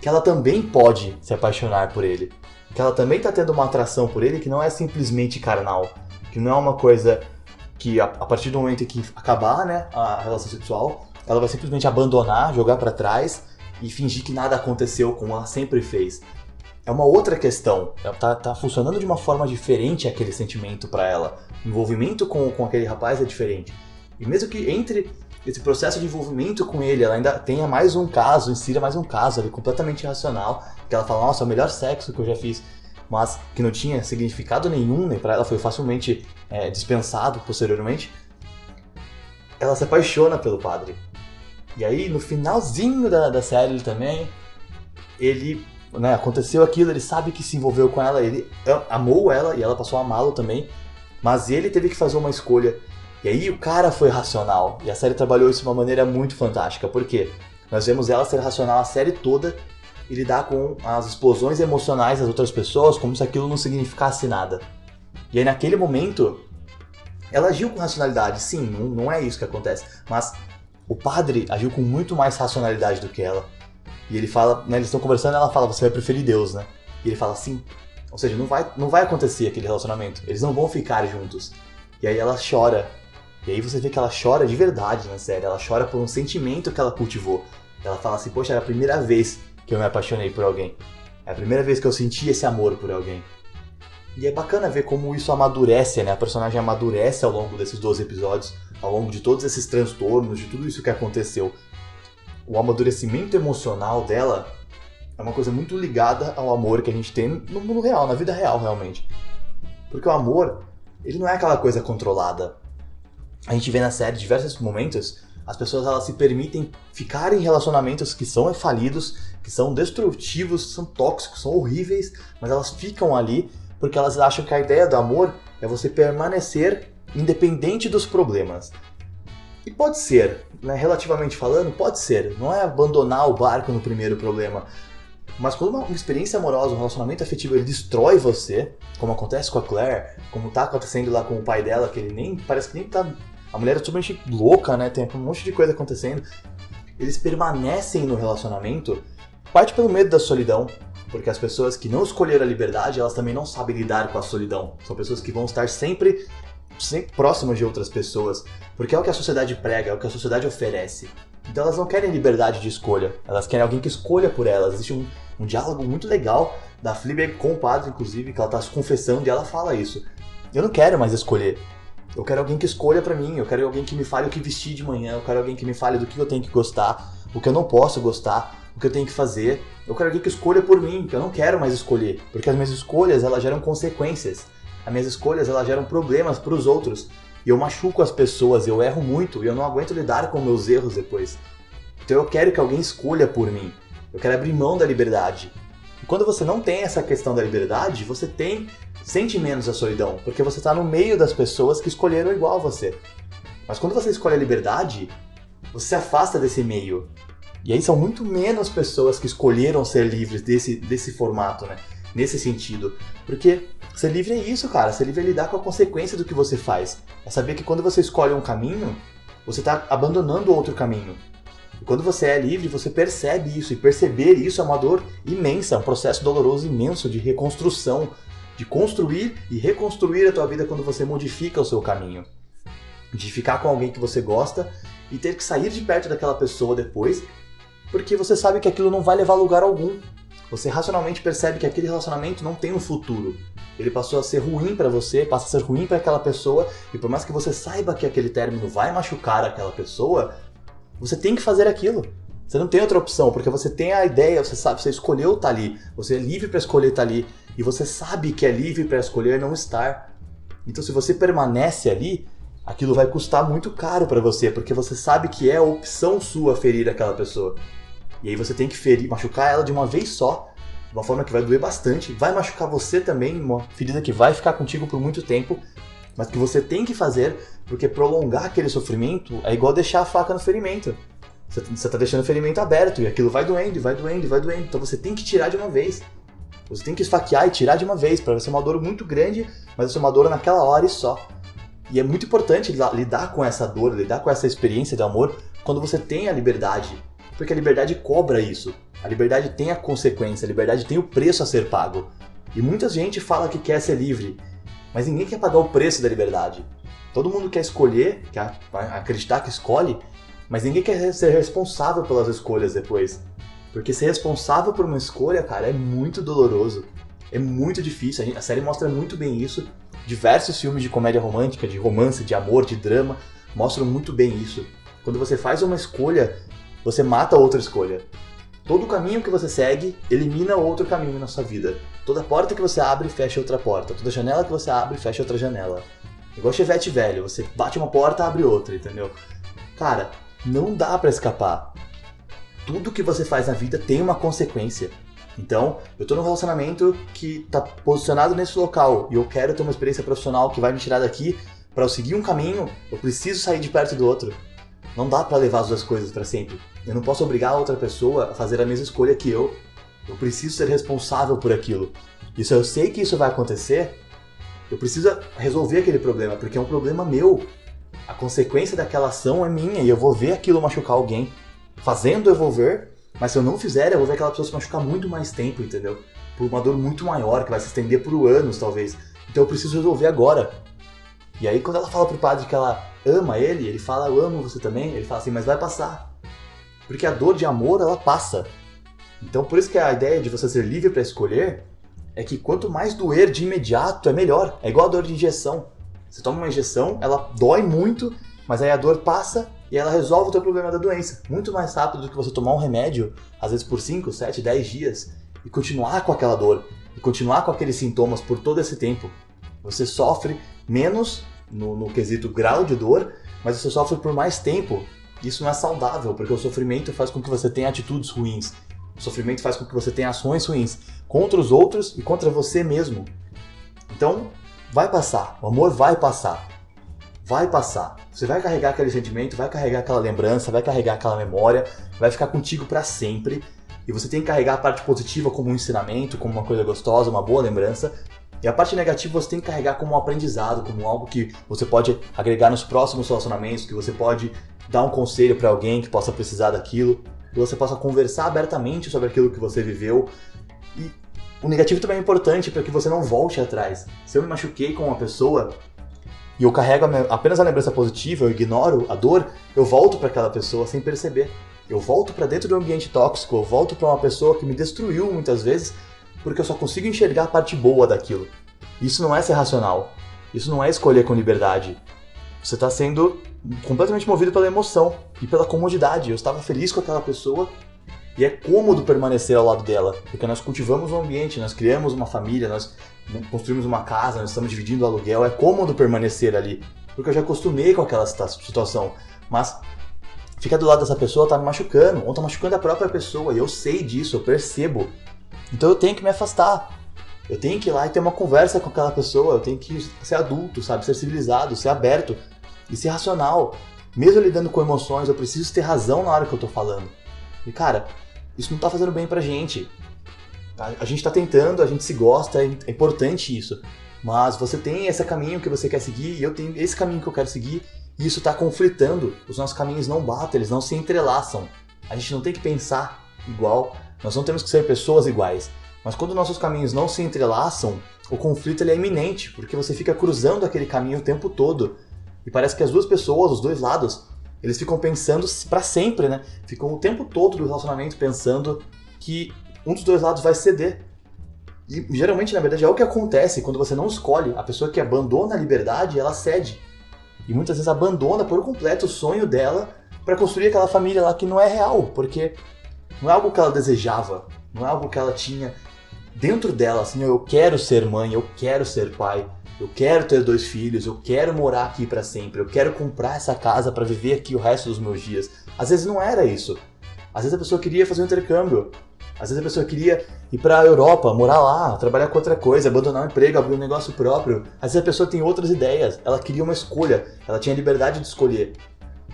que ela também pode se apaixonar por ele. Que ela também tá tendo uma atração por ele que não é simplesmente carnal. Que não é uma coisa que a partir do momento em que acabar, né, a relação sexual, ela vai simplesmente abandonar, jogar pra trás e fingir que nada aconteceu como ela sempre fez. É uma outra questão, ela tá funcionando de uma forma diferente aquele sentimento pra ela. O envolvimento com aquele rapaz é diferente. E mesmo que entre esse processo de envolvimento com ele, ela ainda tenha mais um caso, insira mais um caso ali completamente irracional, que ela fala, nossa, é o melhor sexo que eu já fiz, mas que não tinha significado nenhum, nem pra ela, foi facilmente dispensado posteriormente, ela se apaixona pelo padre. E aí, no finalzinho da série também, ele, né, aconteceu aquilo, ele sabe que se envolveu com ela, ele amou ela e ela passou a amá-lo também, mas ele teve que fazer uma escolha. E aí o cara foi racional. E a série trabalhou isso de uma maneira muito fantástica. Por quê? Nós vemos ela ser racional a série toda e lidar com as explosões emocionais das outras pessoas como se aquilo não significasse nada. E aí naquele momento, ela agiu com racionalidade. Sim, não é isso que acontece. Mas o padre agiu com muito mais racionalidade do que ela. E ele fala, né, eles estão conversando e ela fala, você vai preferir Deus, né? E ele fala, sim. Ou seja, não vai acontecer aquele relacionamento. Eles não vão ficar juntos. E aí ela chora. E aí você vê que ela chora de verdade na série. Ela chora por um sentimento que ela cultivou. Ela fala assim, poxa, era a primeira vez que eu me apaixonei por alguém. É a primeira vez que eu senti esse amor por alguém. E é bacana ver como isso amadurece, né? A personagem amadurece ao longo desses 12 episódios, ao longo de todos esses transtornos, de tudo isso que aconteceu. O amadurecimento emocional dela é uma coisa muito ligada ao amor que a gente tem no mundo real, na vida real, realmente. Porque o amor, ele não é aquela coisa controlada. A gente vê na série diversos momentos, as pessoas elas se permitem ficar em relacionamentos que são falidos, que são destrutivos, são tóxicos, são horríveis, mas elas ficam ali porque elas acham que a ideia do amor é você permanecer independente dos problemas. E pode ser, né, relativamente falando, pode ser. Não é abandonar o barco no primeiro problema. Mas quando uma experiência amorosa, um relacionamento afetivo, ele destrói você, como acontece com a Claire, como tá acontecendo lá com o pai dela, que ele nem, parece que nem tá... A mulher é totalmente louca, né, tem um monte de coisa acontecendo. Eles permanecem no relacionamento, parte pelo medo da solidão, porque as pessoas que não escolheram a liberdade, elas também não sabem lidar com a solidão. São pessoas que vão estar sempre próximas de outras pessoas, porque é o que a sociedade prega, é o que a sociedade oferece. Então elas não querem liberdade de escolha, elas querem alguém que escolha por elas. Existe um diálogo muito legal da Fleabag com o padre, inclusive, que ela está se confessando e ela fala isso. Eu não quero mais escolher. Eu quero alguém que escolha pra mim, eu quero alguém que me fale o que vestir de manhã, eu quero alguém que me fale do que eu tenho que gostar, o que eu não posso gostar, o que eu tenho que fazer. Eu quero alguém que escolha por mim, que eu não quero mais escolher, porque as minhas escolhas, elas geram consequências. As minhas escolhas, elas geram problemas pros outros. E eu machuco as pessoas, eu erro muito e eu não aguento lidar com meus erros depois. Então eu quero que alguém escolha por mim. Eu quero abrir mão da liberdade. E quando você não tem essa questão da liberdade, você sente menos a solidão, porque você está no meio das pessoas que escolheram igual a você. Mas quando você escolhe a liberdade, você se afasta desse meio. E aí são muito menos pessoas que escolheram ser livres desse formato, né? Nesse sentido. Porque ser livre é isso, cara. Ser livre é lidar com a consequência do que você faz. É saber que quando você escolhe um caminho, você está abandonando outro caminho. E quando você é livre, você percebe isso. E perceber isso é uma dor imensa, é um processo doloroso imenso de reconstrução. De construir e reconstruir a tua vida quando você modifica o seu caminho. De ficar com alguém que você gosta e ter que sair de perto daquela pessoa depois, porque você sabe que aquilo não vai levar a lugar algum. Você racionalmente percebe que aquele relacionamento não tem um futuro. Ele passou a ser ruim pra você, passa a ser ruim pra aquela pessoa, e por mais que você saiba que aquele término vai machucar aquela pessoa, você tem que fazer aquilo. Você não tem outra opção, porque você tem a ideia, você sabe, você escolheu estar ali, você é livre pra escolher estar ali, e você sabe que é livre pra escolher não estar. Então se você permanece ali, aquilo vai custar muito caro pra você, porque você sabe que é a opção sua ferir aquela pessoa. E aí você tem que machucar ela de uma vez só, de uma forma que vai doer bastante, vai machucar você também, uma ferida que vai ficar contigo por muito tempo, mas que você tem que fazer, porque prolongar aquele sofrimento é igual deixar a faca no ferimento. Você está deixando o ferimento aberto e aquilo vai doendo, vai doendo, vai doendo. Então você tem que tirar de uma vez. Você tem que esfaquear e tirar de uma vez, para ser uma dor muito grande, mas vai ser uma dor naquela hora e só. E é muito importante lidar com essa dor, lidar com essa experiência de amor, quando você tem a liberdade. Porque a liberdade cobra isso. A liberdade tem a consequência, a liberdade tem o preço a ser pago. E muita gente fala que quer ser livre, mas ninguém quer pagar o preço da liberdade. Todo mundo quer escolher, quer acreditar que escolhe, mas ninguém quer ser responsável pelas escolhas depois. Porque ser responsável por uma escolha, cara, é muito doloroso. É muito difícil. A série mostra muito bem isso. Diversos filmes de comédia romântica, de romance, de amor, de drama, mostram muito bem isso. Quando você faz uma escolha, você mata outra escolha. Todo caminho que você segue elimina outro caminho na sua vida. Toda porta que você abre, fecha outra porta. Toda janela que você abre, fecha outra janela. Igual chevette velho, você bate uma porta, abre outra, entendeu? Cara, não dá pra escapar. Tudo que você faz na vida tem uma consequência. Então, eu tô num relacionamento que tá posicionado nesse local e eu quero ter uma experiência profissional que vai me tirar daqui para eu seguir um caminho, eu preciso sair de perto do outro. Não dá para levar as duas coisas para sempre. Eu não posso obrigar a outra pessoa a fazer a mesma escolha que eu. Eu preciso ser responsável por aquilo. E se eu sei que isso vai acontecer, eu preciso resolver aquele problema, porque é um problema meu. A consequência daquela ação é minha e eu vou ver aquilo machucar alguém. Fazendo eu vou ver, mas se eu não fizer, eu vou ver aquela pessoa se machucar muito mais tempo, entendeu? Por uma dor muito maior, que vai se estender por anos, talvez. Então eu preciso resolver agora. E aí quando ela fala pro padre que ela ama ele fala, eu amo você também, ele fala assim, mas vai passar. Porque a dor de amor, ela passa. Então por isso que a ideia de você ser livre para escolher é que quanto mais doer de imediato, é melhor. É igual a dor de injeção. Você toma uma injeção, ela dói muito, mas aí a dor passa e ela resolve o teu problema da doença. Muito mais rápido do que você tomar um remédio, às vezes por 5, 7, 10 dias, e continuar com aquela dor, e continuar com aqueles sintomas por todo esse tempo. Você sofre menos no quesito grau de dor, mas você sofre por mais tempo. Isso não é saudável, porque o sofrimento faz com que você tenha atitudes ruins. O sofrimento faz com que você tenha ações ruins contra os outros e contra você mesmo. Então, vai passar. O amor vai passar. Vai passar. Você vai carregar aquele sentimento, vai carregar aquela lembrança, vai carregar aquela memória, vai ficar contigo para sempre. E você tem que carregar a parte positiva como um ensinamento, como uma coisa gostosa, uma boa lembrança. E a parte negativa você tem que carregar como um aprendizado, como algo que você pode agregar nos próximos relacionamentos, que você pode dar um conselho para alguém que possa precisar daquilo, que você possa conversar abertamente sobre aquilo que você viveu. E o negativo também é importante para que você não volte atrás. Se eu me machuquei com uma pessoa e eu carrego apenas a lembrança positiva, eu ignoro a dor, eu volto para aquela pessoa sem perceber. Eu volto para dentro de um ambiente tóxico, eu volto para uma pessoa que me destruiu muitas vezes, porque eu só consigo enxergar a parte boa daquilo. Isso não é ser racional. Isso não é escolher com liberdade. Você está sendo completamente movido pela emoção e pela comodidade. Eu estava feliz com aquela pessoa e é cômodo permanecer ao lado dela, porque nós cultivamos um ambiente, nós criamos uma família, nós construímos uma casa, nós estamos dividindo o aluguel, é cômodo permanecer ali, porque eu já acostumei com aquela situação. Mas ficar do lado dessa pessoa tá me machucando, ou tá machucando a própria pessoa, e eu sei disso, eu percebo. Então eu tenho que me afastar. Eu tenho que ir lá e ter uma conversa com aquela pessoa, eu tenho que ser adulto, sabe? Ser civilizado, ser aberto e ser racional. Mesmo lidando com emoções, eu preciso ter razão na hora que eu tô falando. E cara, isso não tá fazendo bem pra gente. A gente tá tentando, a gente se gosta, é importante isso. Mas você tem esse caminho que você quer seguir e eu tenho esse caminho que eu quero seguir e isso tá conflitando. Os nossos caminhos não batem, eles não se entrelaçam. A gente não tem que pensar igual, nós não temos que ser pessoas iguais. Mas quando nossos caminhos não se entrelaçam, o conflito ele é iminente, porque você fica cruzando aquele caminho o tempo todo. E parece que as duas pessoas, os dois lados, eles ficam pensando pra sempre, né? Ficam o tempo todo do relacionamento pensando que um dos dois lados vai ceder. E geralmente, na verdade, é o que acontece quando você não escolhe. A pessoa que abandona a liberdade, ela cede. E muitas vezes abandona por completo o sonho dela pra construir aquela família lá que não é real, porque não é algo que ela desejava, não é algo que ela tinha dentro dela, assim, eu quero ser mãe, eu quero ser pai, eu quero ter 2 filhos, eu quero morar aqui pra sempre, eu quero comprar essa casa pra viver aqui o resto dos meus dias. Às vezes não era isso. Às vezes a pessoa queria fazer um intercâmbio. Às vezes a pessoa queria ir pra Europa, morar lá, trabalhar com outra coisa, abandonar o emprego, abrir um negócio próprio. Às vezes a pessoa tem outras ideias, ela queria uma escolha, ela tinha liberdade de escolher.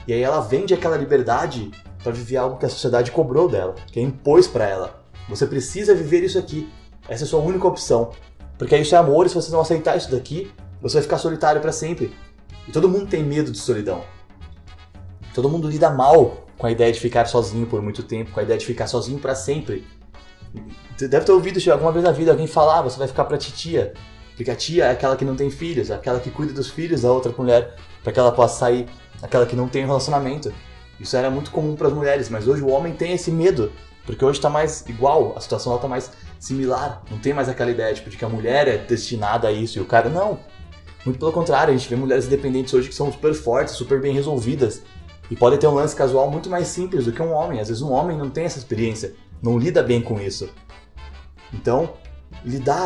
E aí ela vende aquela liberdade pra viver algo que a sociedade cobrou dela, que impôs pra ela. Você precisa viver isso aqui. Essa é a sua única opção. Porque isso é amor, e se você não aceitar isso daqui, você vai ficar solitário pra sempre. E todo mundo tem medo de solidão. Todo mundo lida mal com a ideia de ficar sozinho por muito tempo, com a ideia de ficar sozinho pra sempre. Você deve ter ouvido alguma vez na vida alguém falar, você vai ficar pra titia. Porque a tia é aquela que não tem filhos, é aquela que cuida dos filhos da outra mulher, para que ela possa sair, aquela que não tem relacionamento. Isso era muito comum para as mulheres, mas hoje o homem tem esse medo, porque hoje está mais igual, a situação está mais similar. Não tem mais aquela ideia de que a mulher é destinada a isso e o cara não. Muito pelo contrário, a gente vê mulheres independentes hoje que são super fortes, super bem resolvidas e podem ter um lance casual muito mais simples do que um homem. Às vezes um homem não tem essa experiência, não lida bem com isso. Então,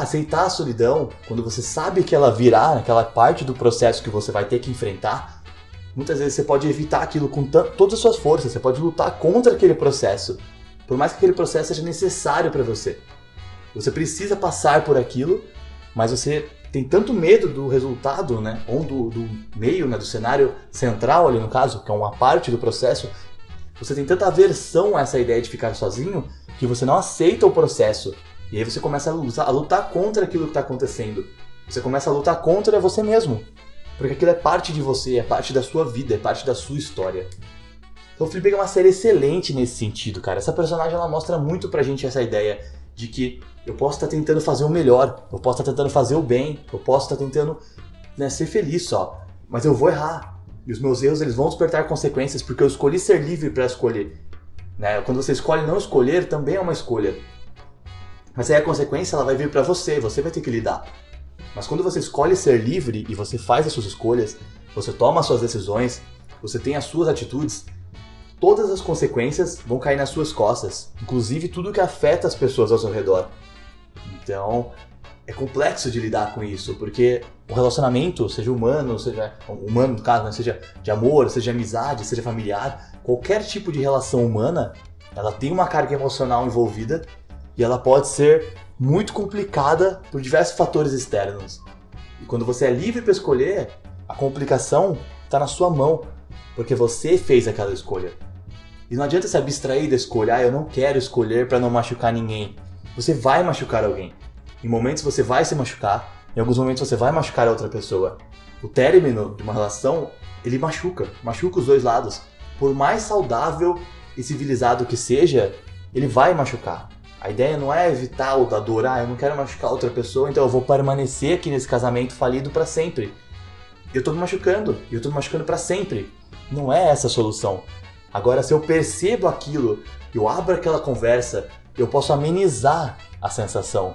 aceitar a solidão, quando você sabe que ela virá naquela parte do processo que você vai ter que enfrentar, muitas vezes você pode evitar aquilo com todas as suas forças, você pode lutar contra aquele processo, por mais que aquele processo seja necessário para você. Você precisa passar por aquilo, mas você tem tanto medo do resultado, né? Ou do meio, né? Do cenário central ali no caso, que é uma parte do processo. Você tem tanta aversão a essa ideia de ficar sozinho que você não aceita o processo. E aí você começa a lutar contra aquilo que está acontecendo. Você começa a lutar contra você mesmo. Porque aquilo é parte de você, é parte da sua vida, é parte da sua história. Então, Fleabag é uma série excelente nesse sentido, cara. Essa personagem, ela mostra muito pra gente essa ideia de que eu posso estar tentando fazer o melhor, eu posso estar tentando fazer o bem, eu posso estar tentando, né, ser feliz só. Mas eu vou errar. E os meus erros, eles vão despertar consequências porque eu escolhi ser livre pra escolher. Né? Quando você escolhe não escolher, também é uma escolha. Mas aí a consequência, ela vai vir pra você vai ter que lidar. Mas quando você escolhe ser livre e você faz as suas escolhas, você toma as suas decisões, você tem as suas atitudes, todas as consequências vão cair nas suas costas, inclusive tudo que afeta as pessoas ao seu redor. Então, é complexo de lidar com isso, porque o relacionamento, seja humano no caso, né, seja de amor, seja de amizade, seja familiar, qualquer tipo de relação humana, ela tem uma carga emocional envolvida e ela pode ser muito complicada por diversos fatores externos. E quando você é livre para escolher, a complicação está na sua mão, porque você fez aquela escolha. E não adianta se abstrair da escolha, eu não quero escolher para não machucar ninguém. Você vai machucar alguém. Em momentos você vai se machucar, em alguns momentos você vai machucar a outra pessoa. O término de uma relação, ele machuca os dois lados. Por mais saudável e civilizado que seja, ele vai machucar. A ideia não é evitar a dor, eu não quero machucar outra pessoa, então eu vou permanecer aqui nesse casamento falido para sempre. Eu tô me machucando, e eu tô me machucando para sempre. Não é essa a solução. Agora, se eu percebo aquilo, eu abro aquela conversa, eu posso amenizar a sensação.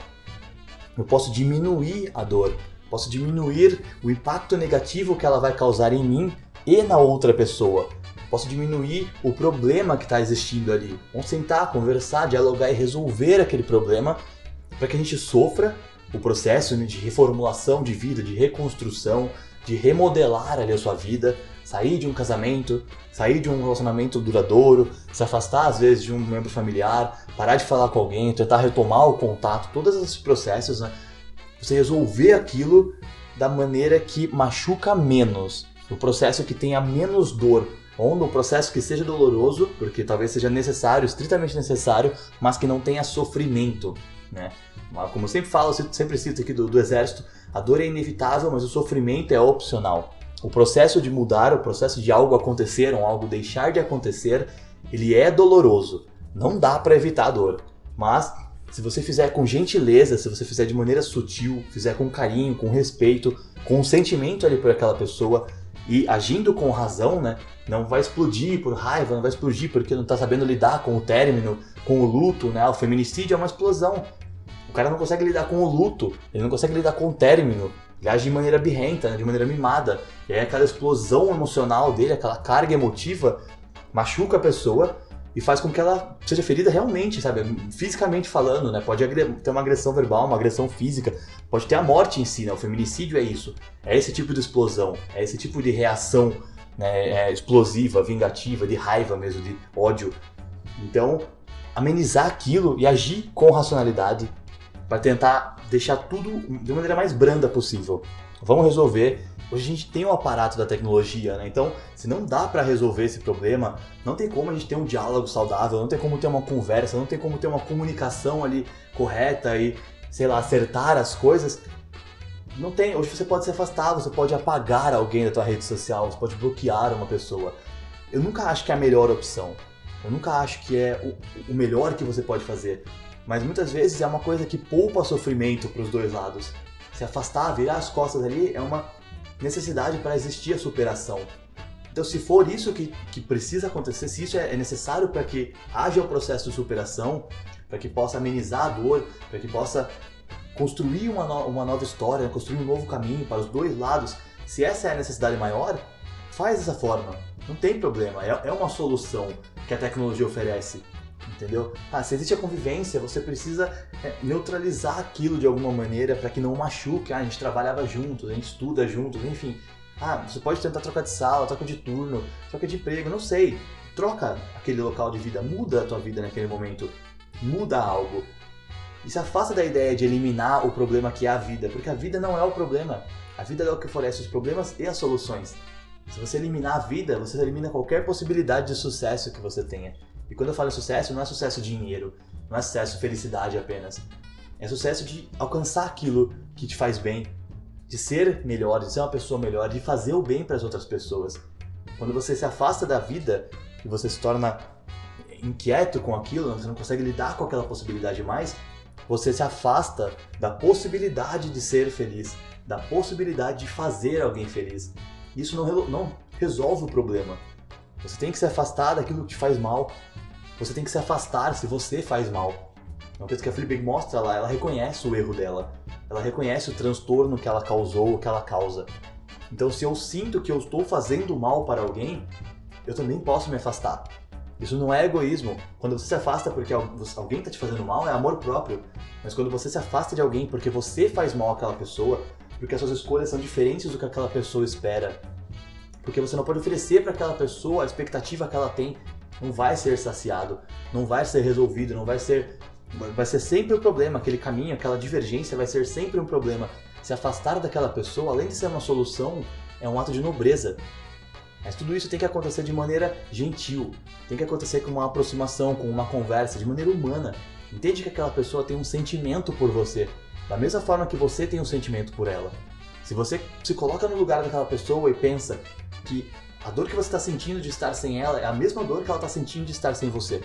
Eu posso diminuir a dor, posso diminuir o impacto negativo que ela vai causar em mim e na outra pessoa. Posso diminuir o problema que está existindo ali. Vamos sentar, conversar, dialogar e resolver aquele problema para que a gente sofra o processo de reformulação de vida, de reconstrução, de remodelar ali a sua vida, sair de um casamento, sair de um relacionamento duradouro, se afastar às vezes de um membro familiar, parar de falar com alguém, tentar retomar o contato, todos esses processos, né? Você resolver aquilo da maneira que machuca menos, o processo que tenha menos dor, ou no processo que seja doloroso, porque talvez seja necessário, estritamente necessário, mas que não tenha sofrimento, né? Como eu sempre falo, eu sempre cito aqui do exército, a dor é inevitável, mas o sofrimento é opcional. O processo de mudar, o processo de algo acontecer ou algo deixar de acontecer, ele é doloroso. Não dá para evitar a dor. Mas se você fizer com gentileza, se você fizer de maneira sutil, fizer com carinho, com respeito, com um sentimento ali por aquela pessoa e agindo com razão, né? Não vai explodir por raiva, não vai explodir porque não está sabendo lidar com o término, com o luto, né? O feminicídio é uma explosão. O cara não consegue lidar com o luto, ele não consegue lidar com o término. Ele age de maneira birrenta, né? De maneira mimada. E aí aquela explosão emocional dele, aquela carga emotiva, machuca a pessoa e faz com que ela seja ferida realmente, sabe? Fisicamente falando, né? Pode ter uma agressão verbal, uma agressão física, pode ter a morte em si, né? O feminicídio é isso. É esse tipo de explosão, é esse tipo de reação, né? Explosiva, vingativa, de raiva mesmo, de ódio. Então, amenizar aquilo e agir com racionalidade para tentar deixar tudo de maneira mais branda possível. Vamos resolver. Hoje a gente tem o aparato da tecnologia, né? Então, se não dá para resolver esse problema, não tem como a gente ter um diálogo saudável, não tem como ter uma conversa, não tem como ter uma comunicação ali correta e, sei lá, acertar as coisas. Não tem. Hoje você pode se afastar, você pode apagar alguém da tua rede social, você pode bloquear uma pessoa. Eu nunca acho que é a melhor opção. Eu nunca acho que é o melhor que você pode fazer. Mas muitas vezes é uma coisa que poupa sofrimento para os dois lados. Se afastar, virar as costas ali é uma necessidade para existir a superação. Então, se for isso que precisa acontecer, se isso é necessário para que haja o processo de superação, para que possa amenizar a dor, para que possa construir uma nova história, construir um novo caminho para os dois lados, se essa é a necessidade maior, faz dessa forma. Não tem problema, é uma solução que a tecnologia oferece. Entendeu? Se existe a convivência, você precisa neutralizar aquilo de alguma maneira para que não machuque. A gente trabalhava juntos, a gente estuda juntos, enfim. Você pode tentar trocar de sala, troca de turno, troca de emprego, não sei. Troca aquele local de vida, muda a tua vida naquele momento, muda algo. E se afasta da ideia de eliminar o problema que é a vida, porque a vida não é o problema. A vida é o que oferece os problemas e as soluções. Se você eliminar a vida, você elimina qualquer possibilidade de sucesso que você tenha. E quando eu falo sucesso, não é sucesso dinheiro, não é sucesso felicidade apenas. É sucesso de alcançar aquilo que te faz bem, de ser melhor, de ser uma pessoa melhor, de fazer o bem para as outras pessoas. Quando você se afasta da vida e você se torna inquieto com aquilo, você não consegue lidar com aquela possibilidade mais, você se afasta da possibilidade de ser feliz, da possibilidade de fazer alguém feliz. Isso não resolve o problema. Você tem que se afastar daquilo que te faz mal. Você tem que se afastar se você faz mal. Uma coisa que a Fleabag mostra lá, ela reconhece o erro dela. Ela reconhece o transtorno que ela causou, o que ela causa. Então, se eu sinto que eu estou fazendo mal para alguém, eu também posso me afastar. Isso não é egoísmo. Quando você se afasta porque alguém está te fazendo mal, é amor próprio. Mas quando você se afasta de alguém porque você faz mal àquela pessoa, porque as suas escolhas são diferentes do que aquela pessoa espera, porque você não pode oferecer para aquela pessoa a expectativa que ela tem, não vai ser saciado, não vai ser resolvido, vai ser sempre um problema, aquele caminho, aquela divergência vai ser sempre um problema. Se afastar daquela pessoa, além de ser uma solução, é um ato de nobreza. Mas tudo isso tem que acontecer de maneira gentil, tem que acontecer com uma aproximação, com uma conversa, de maneira humana. Entende que aquela pessoa tem um sentimento por você, da mesma forma que você tem um sentimento por ela. Se você se coloca no lugar daquela pessoa e pensa que a dor que você está sentindo de estar sem ela é a mesma dor que ela está sentindo de estar sem você,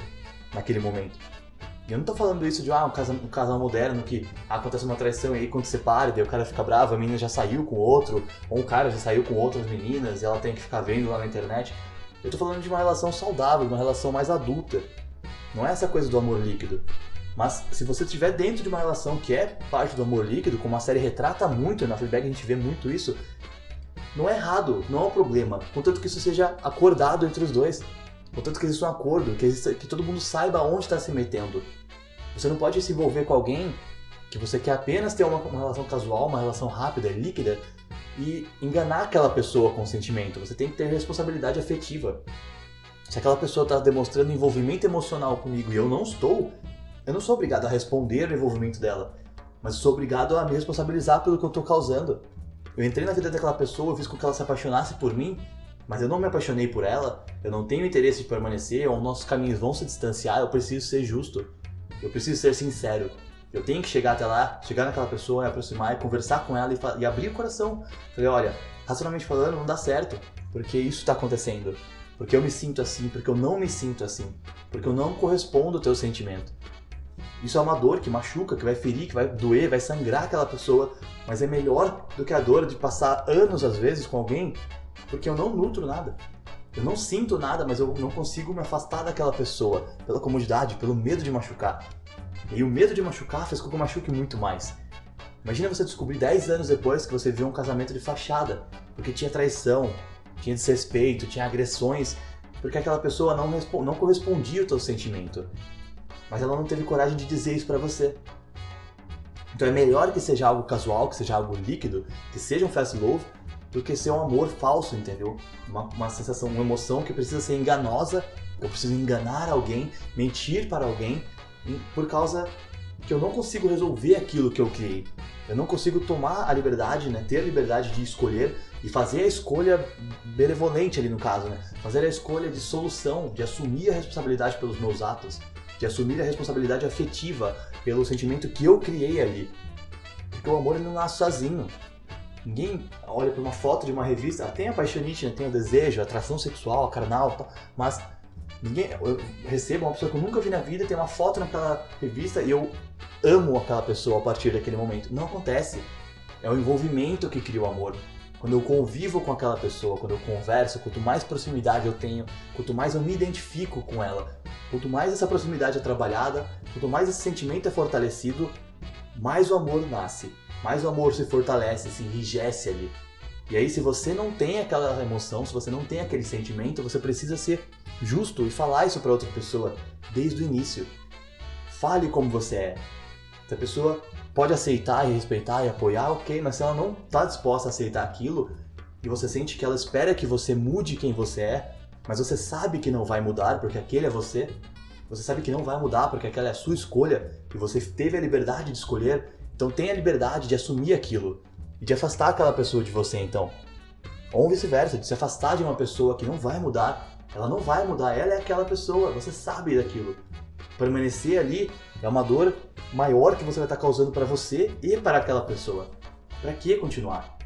naquele momento. E eu não tô falando isso de um casal moderno que acontece uma traição e aí quando separa, daí o cara fica bravo, a menina já saiu com outro, ou o cara já saiu com outras meninas e ela tem que ficar vendo lá na internet. Eu tô falando de uma relação saudável, uma relação mais adulta. Não é essa coisa do amor líquido. Mas se você estiver dentro de uma relação que é parte do amor líquido, como a série retrata muito, na Fleabag a gente vê muito isso, não é errado, não é um problema, contanto que isso seja acordado entre os dois. Contanto que exista um acordo, que todo mundo saiba onde está se metendo. Você não pode se envolver com alguém que você quer apenas ter uma relação casual, uma relação rápida, líquida, e enganar aquela pessoa com o sentimento. Você tem que ter responsabilidade afetiva. Se aquela pessoa está demonstrando envolvimento emocional comigo e eu não sou obrigado a responder o envolvimento dela, mas eu sou obrigado a me responsabilizar pelo que eu estou causando. Eu entrei na vida daquela pessoa, eu fiz com que ela se apaixonasse por mim, mas eu não me apaixonei por ela, eu não tenho interesse de permanecer, ou nossos caminhos vão se distanciar, eu preciso ser justo, eu preciso ser sincero. Eu tenho que chegar até lá, chegar naquela pessoa, me aproximar e conversar com ela e abrir o coração. Falei, olha, racionalmente falando, não dá certo, porque isso está acontecendo. Porque eu me sinto assim, porque eu não me sinto assim, porque eu não correspondo ao teu sentimento. Isso é uma dor que machuca, que vai ferir, que vai doer, vai sangrar aquela pessoa, mas é melhor do que a dor de passar anos, às vezes, com alguém, porque eu não nutro nada. Eu não sinto nada, mas eu não consigo me afastar daquela pessoa, pela comodidade, pelo medo de machucar. E o medo de machucar fez com que eu machuque muito mais. Imagina você descobrir 10 anos depois que você viu um casamento de fachada, porque tinha traição, tinha desrespeito, tinha agressões, porque aquela pessoa não correspondia ao teu sentimento. Mas ela não teve coragem de dizer isso pra você. Então é melhor que seja algo casual, que seja algo líquido, que seja um fast love, do que ser um amor falso, entendeu? Uma sensação, uma emoção que precisa ser enganosa, eu preciso enganar alguém, mentir para alguém, por causa que eu não consigo resolver aquilo que eu criei. Eu não consigo tomar a liberdade, né, ter a liberdade de escolher e fazer a escolha benevolente ali no caso, né? Fazer a escolha de solução, de assumir a responsabilidade pelos meus atos, de assumir a responsabilidade afetiva pelo sentimento que eu criei ali. Porque o amor ele não nasce sozinho. Ninguém olha para uma foto de uma revista, tem a paixonite, né? Tem o desejo, a atração sexual, a carnal, tal, mas eu recebo uma pessoa que eu nunca vi na vida, tem uma foto naquela revista e eu amo aquela pessoa a partir daquele momento. Não acontece. É o envolvimento que cria o amor. Quando eu convivo com aquela pessoa, quando eu converso, quanto mais proximidade eu tenho, quanto mais eu me identifico com ela, quanto mais essa proximidade é trabalhada, quanto mais esse sentimento é fortalecido, mais o amor nasce, mais o amor se fortalece, se enrijece ali. E aí, se você não tem aquela emoção, se você não tem aquele sentimento, você precisa ser justo e falar isso para outra pessoa desde o início. Fale como você é. Se a pessoa pode aceitar e respeitar e apoiar, ok, mas se ela não está disposta a aceitar aquilo e você sente que ela espera que você mude quem você é, mas você sabe que não vai mudar porque aquele é você você sabe que não vai mudar porque aquela é a sua escolha e você teve a liberdade de escolher, então tenha a liberdade de assumir aquilo e de afastar aquela pessoa de você então. Ou vice-versa, de se afastar de uma pessoa que não vai mudar, ela não vai mudar, ela é aquela pessoa, você sabe daquilo. Permanecer ali é uma dor maior que você vai estar causando para você e para aquela pessoa. Pra que continuar?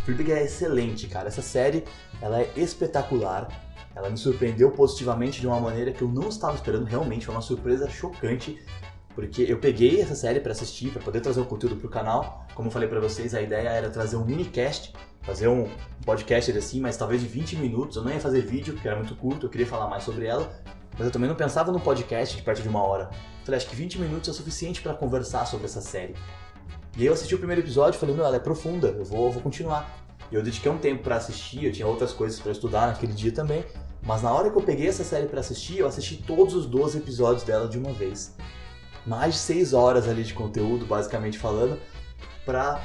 Fleabag é excelente, cara. Essa série, ela é espetacular. Ela me surpreendeu positivamente de uma maneira que eu não estava esperando. Realmente foi uma surpresa chocante, porque eu peguei essa série para assistir, para poder trazer um conteúdo pro canal. Como eu falei para vocês, a ideia era trazer um minicast, fazer um podcast assim, mas talvez de 20 minutos. Eu não ia fazer vídeo, porque era muito curto, eu queria falar mais sobre ela. Mas eu também não pensava no podcast de perto de 1 hora. Falei, acho que 20 minutos é suficiente para conversar sobre essa série. E aí eu assisti o primeiro episódio e falei, ela é profunda, eu vou continuar. E eu dediquei um tempo para assistir, eu tinha outras coisas para estudar naquele dia também. Mas na hora que eu peguei essa série para assistir, eu assisti todos os 12 episódios dela de uma vez. Mais de 6 horas ali de conteúdo, basicamente falando, para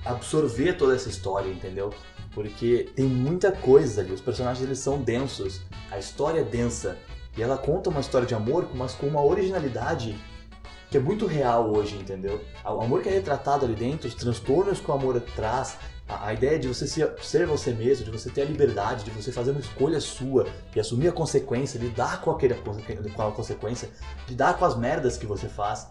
absorver toda essa história, entendeu? Porque tem muita coisa ali, os personagens eles são densos, a história é densa. E ela conta uma história de amor, mas com uma originalidade que é muito real hoje, entendeu? O amor que é retratado ali dentro, os transtornos que o amor traz, a ideia de você ser você mesmo, de você ter a liberdade, de você fazer uma escolha sua e assumir a consequência, lidar com a consequência, lidar com as merdas que você faz,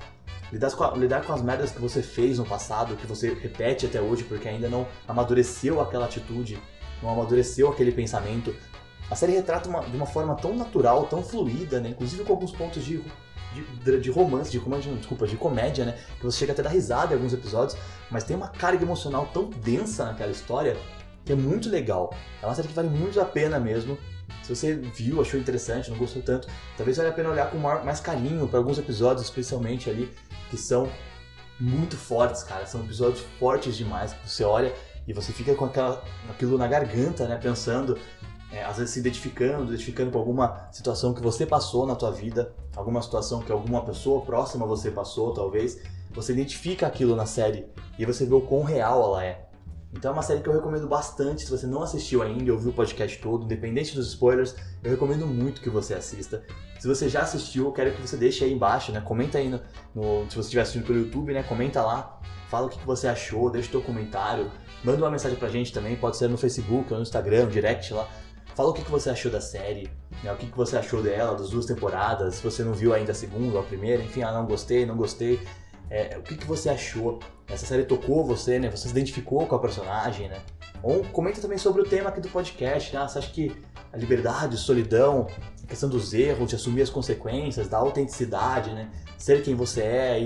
lidar com as merdas que você fez no passado, que você repete até hoje porque ainda não amadureceu aquela atitude, não amadureceu aquele pensamento. A série retrata de uma forma tão natural, tão fluida, né? Inclusive com alguns pontos de romance, de comédia, né? Que você chega até a dar risada em alguns episódios, mas tem uma carga emocional tão densa naquela história que é muito legal. É uma série que vale muito a pena mesmo. Se você viu, achou interessante, não gostou tanto, talvez valha a pena olhar com mais carinho para alguns episódios, especialmente ali, que são muito fortes, cara. São episódios fortes demais, que você olha e você fica com aquilo na garganta, né? Pensando, às vezes se identificando com alguma situação que você passou na tua vida, alguma situação que alguma pessoa próxima a você passou, talvez. Você identifica aquilo na série e você vê o quão real ela é. Então é uma série que eu recomendo bastante. Se você não assistiu ainda e ouviu o podcast todo, independente dos spoilers, eu recomendo muito que você assista. Se você já assistiu, eu quero que você deixe aí embaixo, né? Comenta aí se você estiver assistindo pelo YouTube, né? Comenta lá, fala o que você achou, deixa o teu comentário, manda uma mensagem pra gente também, pode ser no Facebook ou no Instagram, no direct lá. Fala o que você achou da série, né? O que você achou dela, das 2 temporadas, se você não viu ainda a segunda ou a primeira, enfim, não gostei. O que você achou? Essa série tocou você, né? Você se identificou com a personagem, né? Ou comenta também sobre o tema aqui do podcast, né? Você acha que a liberdade, a solidão, a questão dos erros, de assumir as consequências, da autenticidade, né? Ser quem você é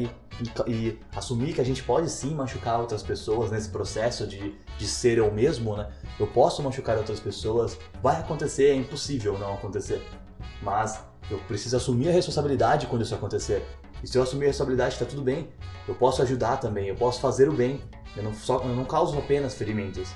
e assumir que a gente pode sim machucar outras pessoas nesse processo de ser eu mesmo, né? Eu posso machucar outras pessoas, vai acontecer, é impossível não acontecer. Mas eu preciso assumir a responsabilidade quando isso acontecer. E se eu assumir a responsabilidade, tá tudo bem. Eu posso ajudar também, eu posso fazer o bem. Eu não causo apenas ferimentos.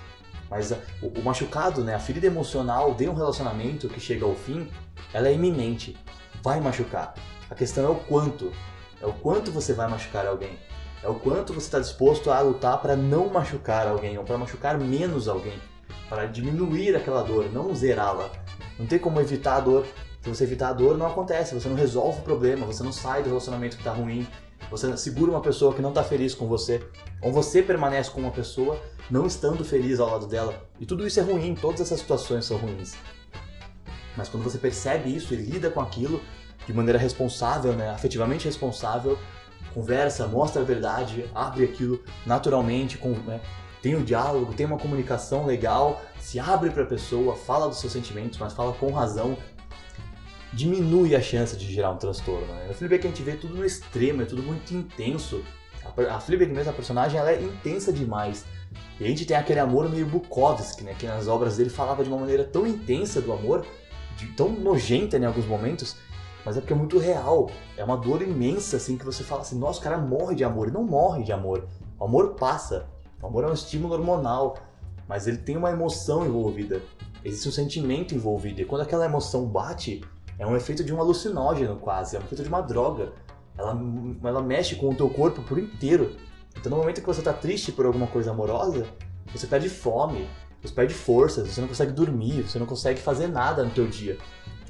Mas o machucado, né, a ferida emocional de um relacionamento que chega ao fim, ela é iminente. Vai machucar. A questão é o quanto. É o quanto você vai machucar alguém. É o quanto você está disposto a lutar para não machucar alguém, ou para machucar menos alguém. Para diminuir aquela dor, não zerá-la. Não tem como evitar a dor. Se você evitar a dor, não acontece, você não resolve o problema, você não sai do relacionamento que está ruim, você segura uma pessoa que não está feliz com você, ou você permanece com uma pessoa não estando feliz ao lado dela. E tudo isso é ruim, todas essas situações são ruins. Mas quando você percebe isso e lida com aquilo de maneira responsável, né, afetivamente responsável, conversa, mostra a verdade, abre aquilo naturalmente, tem um diálogo, tem uma comunicação legal, se abre para a pessoa, fala dos seus sentimentos, mas fala com razão, diminui a chance de gerar um transtorno, né? No Fleabag a gente vê tudo no extremo, é tudo muito intenso. A Fleabag mesmo, a personagem, ela é intensa demais. E a gente tem aquele amor meio Bukowski, né? Que nas obras dele falava de uma maneira tão intensa do amor, tão nojenta em alguns momentos, mas é porque é muito real. É uma dor imensa, assim, que você fala assim, nossa, o cara morre de amor. Ele não morre de amor. O amor passa. O amor é um estímulo hormonal, mas ele tem uma emoção envolvida. Existe um sentimento envolvido. E quando aquela emoção bate, é um efeito de um alucinógeno quase, é um efeito de uma droga. Ela mexe com o teu corpo por inteiro. Então no momento que você está triste por alguma coisa amorosa, você perde fome, você perde forças, você não consegue dormir, você não consegue fazer nada no teu dia.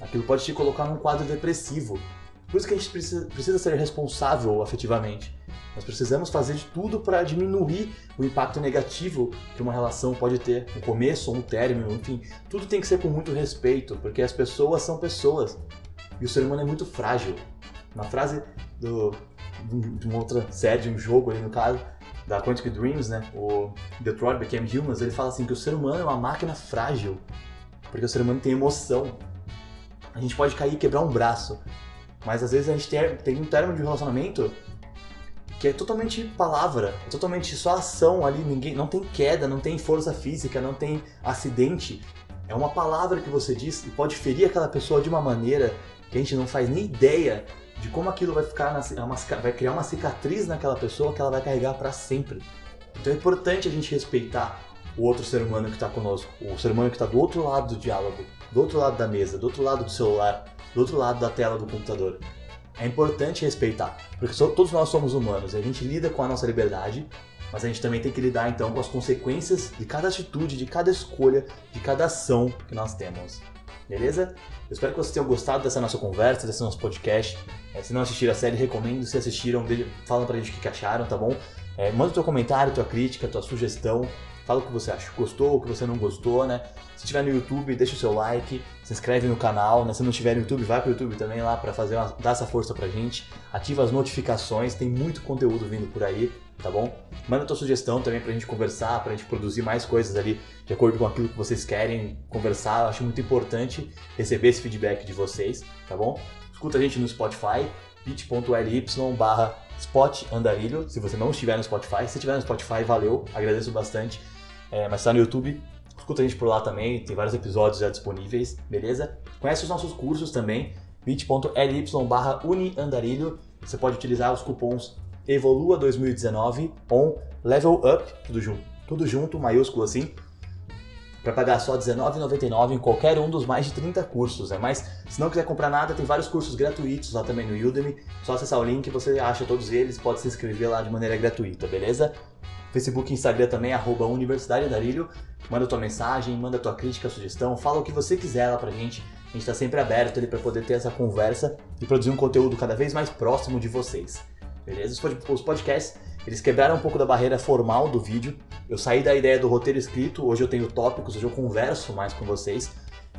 Aquilo pode te colocar num quadro depressivo. Por isso que a gente precisa ser responsável afetivamente. Nós precisamos fazer de tudo para diminuir o impacto negativo que uma relação pode ter, um começo ou um término, enfim. Tudo tem que ser com muito respeito, porque as pessoas são pessoas. E o ser humano é muito frágil. Uma frase de uma outra série, de um jogo ali no caso, da Quantic Dreams, né? O Detroit Become Humans, ele fala assim que o ser humano é uma máquina frágil, porque o ser humano tem emoção. A gente pode cair e quebrar um braço, mas às vezes a gente tem um término de relacionamento que é totalmente palavra, é totalmente só ação ali, não tem queda, não tem força física, não tem acidente. É uma palavra que você diz e pode ferir aquela pessoa de uma maneira que a gente não faz nem ideia de como aquilo vai vai criar uma cicatriz naquela pessoa que ela vai carregar para sempre. Então é importante a gente respeitar o outro ser humano que está conosco, o ser humano que está do outro lado do diálogo, do outro lado da mesa, do outro lado do celular, do outro lado da tela do computador. É importante respeitar, porque todos nós somos humanos, a gente lida com a nossa liberdade, mas a gente também tem que lidar então com as consequências de cada atitude, de cada escolha, de cada ação que nós temos. Beleza? Eu espero que vocês tenham gostado dessa nossa conversa, desse nosso podcast. Se não assistiram a série, recomendo. Se assistiram, fala pra gente o que acharam, tá bom? Manda o teu comentário, tua crítica, tua sugestão. Fala o que você acha, gostou, o que você não gostou, né? Se estiver no YouTube, deixa o seu like, se inscreve no canal, né? Se não estiver no YouTube, vai pro YouTube também lá pra dar essa força pra gente. Ativa as notificações, tem muito conteúdo vindo por aí, tá bom? Manda tua sugestão também pra gente conversar, pra gente produzir mais coisas ali de acordo com aquilo que vocês querem conversar. Eu acho muito importante receber esse feedback de vocês, tá bom? Escuta a gente no Spotify, bit.ly/spot_andarilho, se você não estiver no Spotify. Se estiver no Spotify, valeu, agradeço bastante. Mas tá no YouTube, escuta a gente por lá também, tem vários episódios já disponíveis, beleza? Conhece os nossos cursos também, bit.ly/uniandarilho. Você pode utilizar os cupons Evolua 2019 on Level Up, tudo junto, maiúsculo assim, para pagar só R$19,99 em qualquer um dos mais de 30 cursos, né? Mas se não quiser comprar nada, tem vários cursos gratuitos lá também no Udemy, só acessar o link, você acha todos eles, pode se inscrever lá de maneira gratuita, beleza? Facebook e Instagram também, @Universidade Andarilho. Manda tua mensagem, manda tua crítica, sugestão, fala o que você quiser lá pra gente. A gente tá sempre aberto ali pra poder ter essa conversa e produzir um conteúdo cada vez mais próximo de vocês. Beleza? Os podcasts, eles quebraram um pouco da barreira formal do vídeo. Eu saí da ideia do roteiro escrito, hoje eu tenho tópicos, hoje eu converso mais com vocês.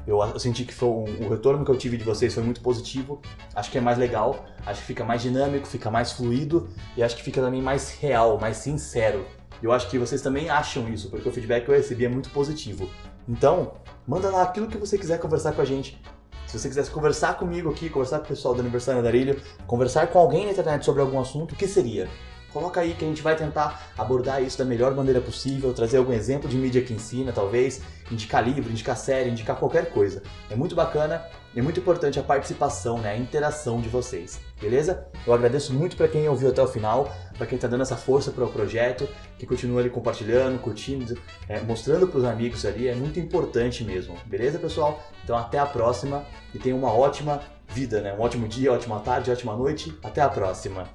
Eu senti que o retorno que eu tive de vocês foi muito positivo. Acho que é mais legal, acho que fica mais dinâmico, fica mais fluido e acho que fica também mais real, mais sincero. Eu acho que vocês também acham isso, porque o feedback que eu recebi é muito positivo. Então, manda lá aquilo que você quiser conversar com a gente. Se você quisesse conversar comigo aqui, conversar com o pessoal do Aniversário Andarilho, conversar com alguém na internet sobre algum assunto, o que seria? Coloca aí que a gente vai tentar abordar isso da melhor maneira possível, trazer algum exemplo de mídia que ensina, talvez, indicar livro, indicar série, indicar qualquer coisa. É muito bacana e é muito importante a participação, né, a interação de vocês, beleza? Eu agradeço muito para quem ouviu até o final, para quem está dando essa força para o projeto, que continua ali compartilhando, curtindo, mostrando para os amigos ali, é muito importante mesmo, beleza, pessoal? Então até a próxima e tenham uma ótima vida, né? Um ótimo dia, ótima tarde, ótima noite, até a próxima!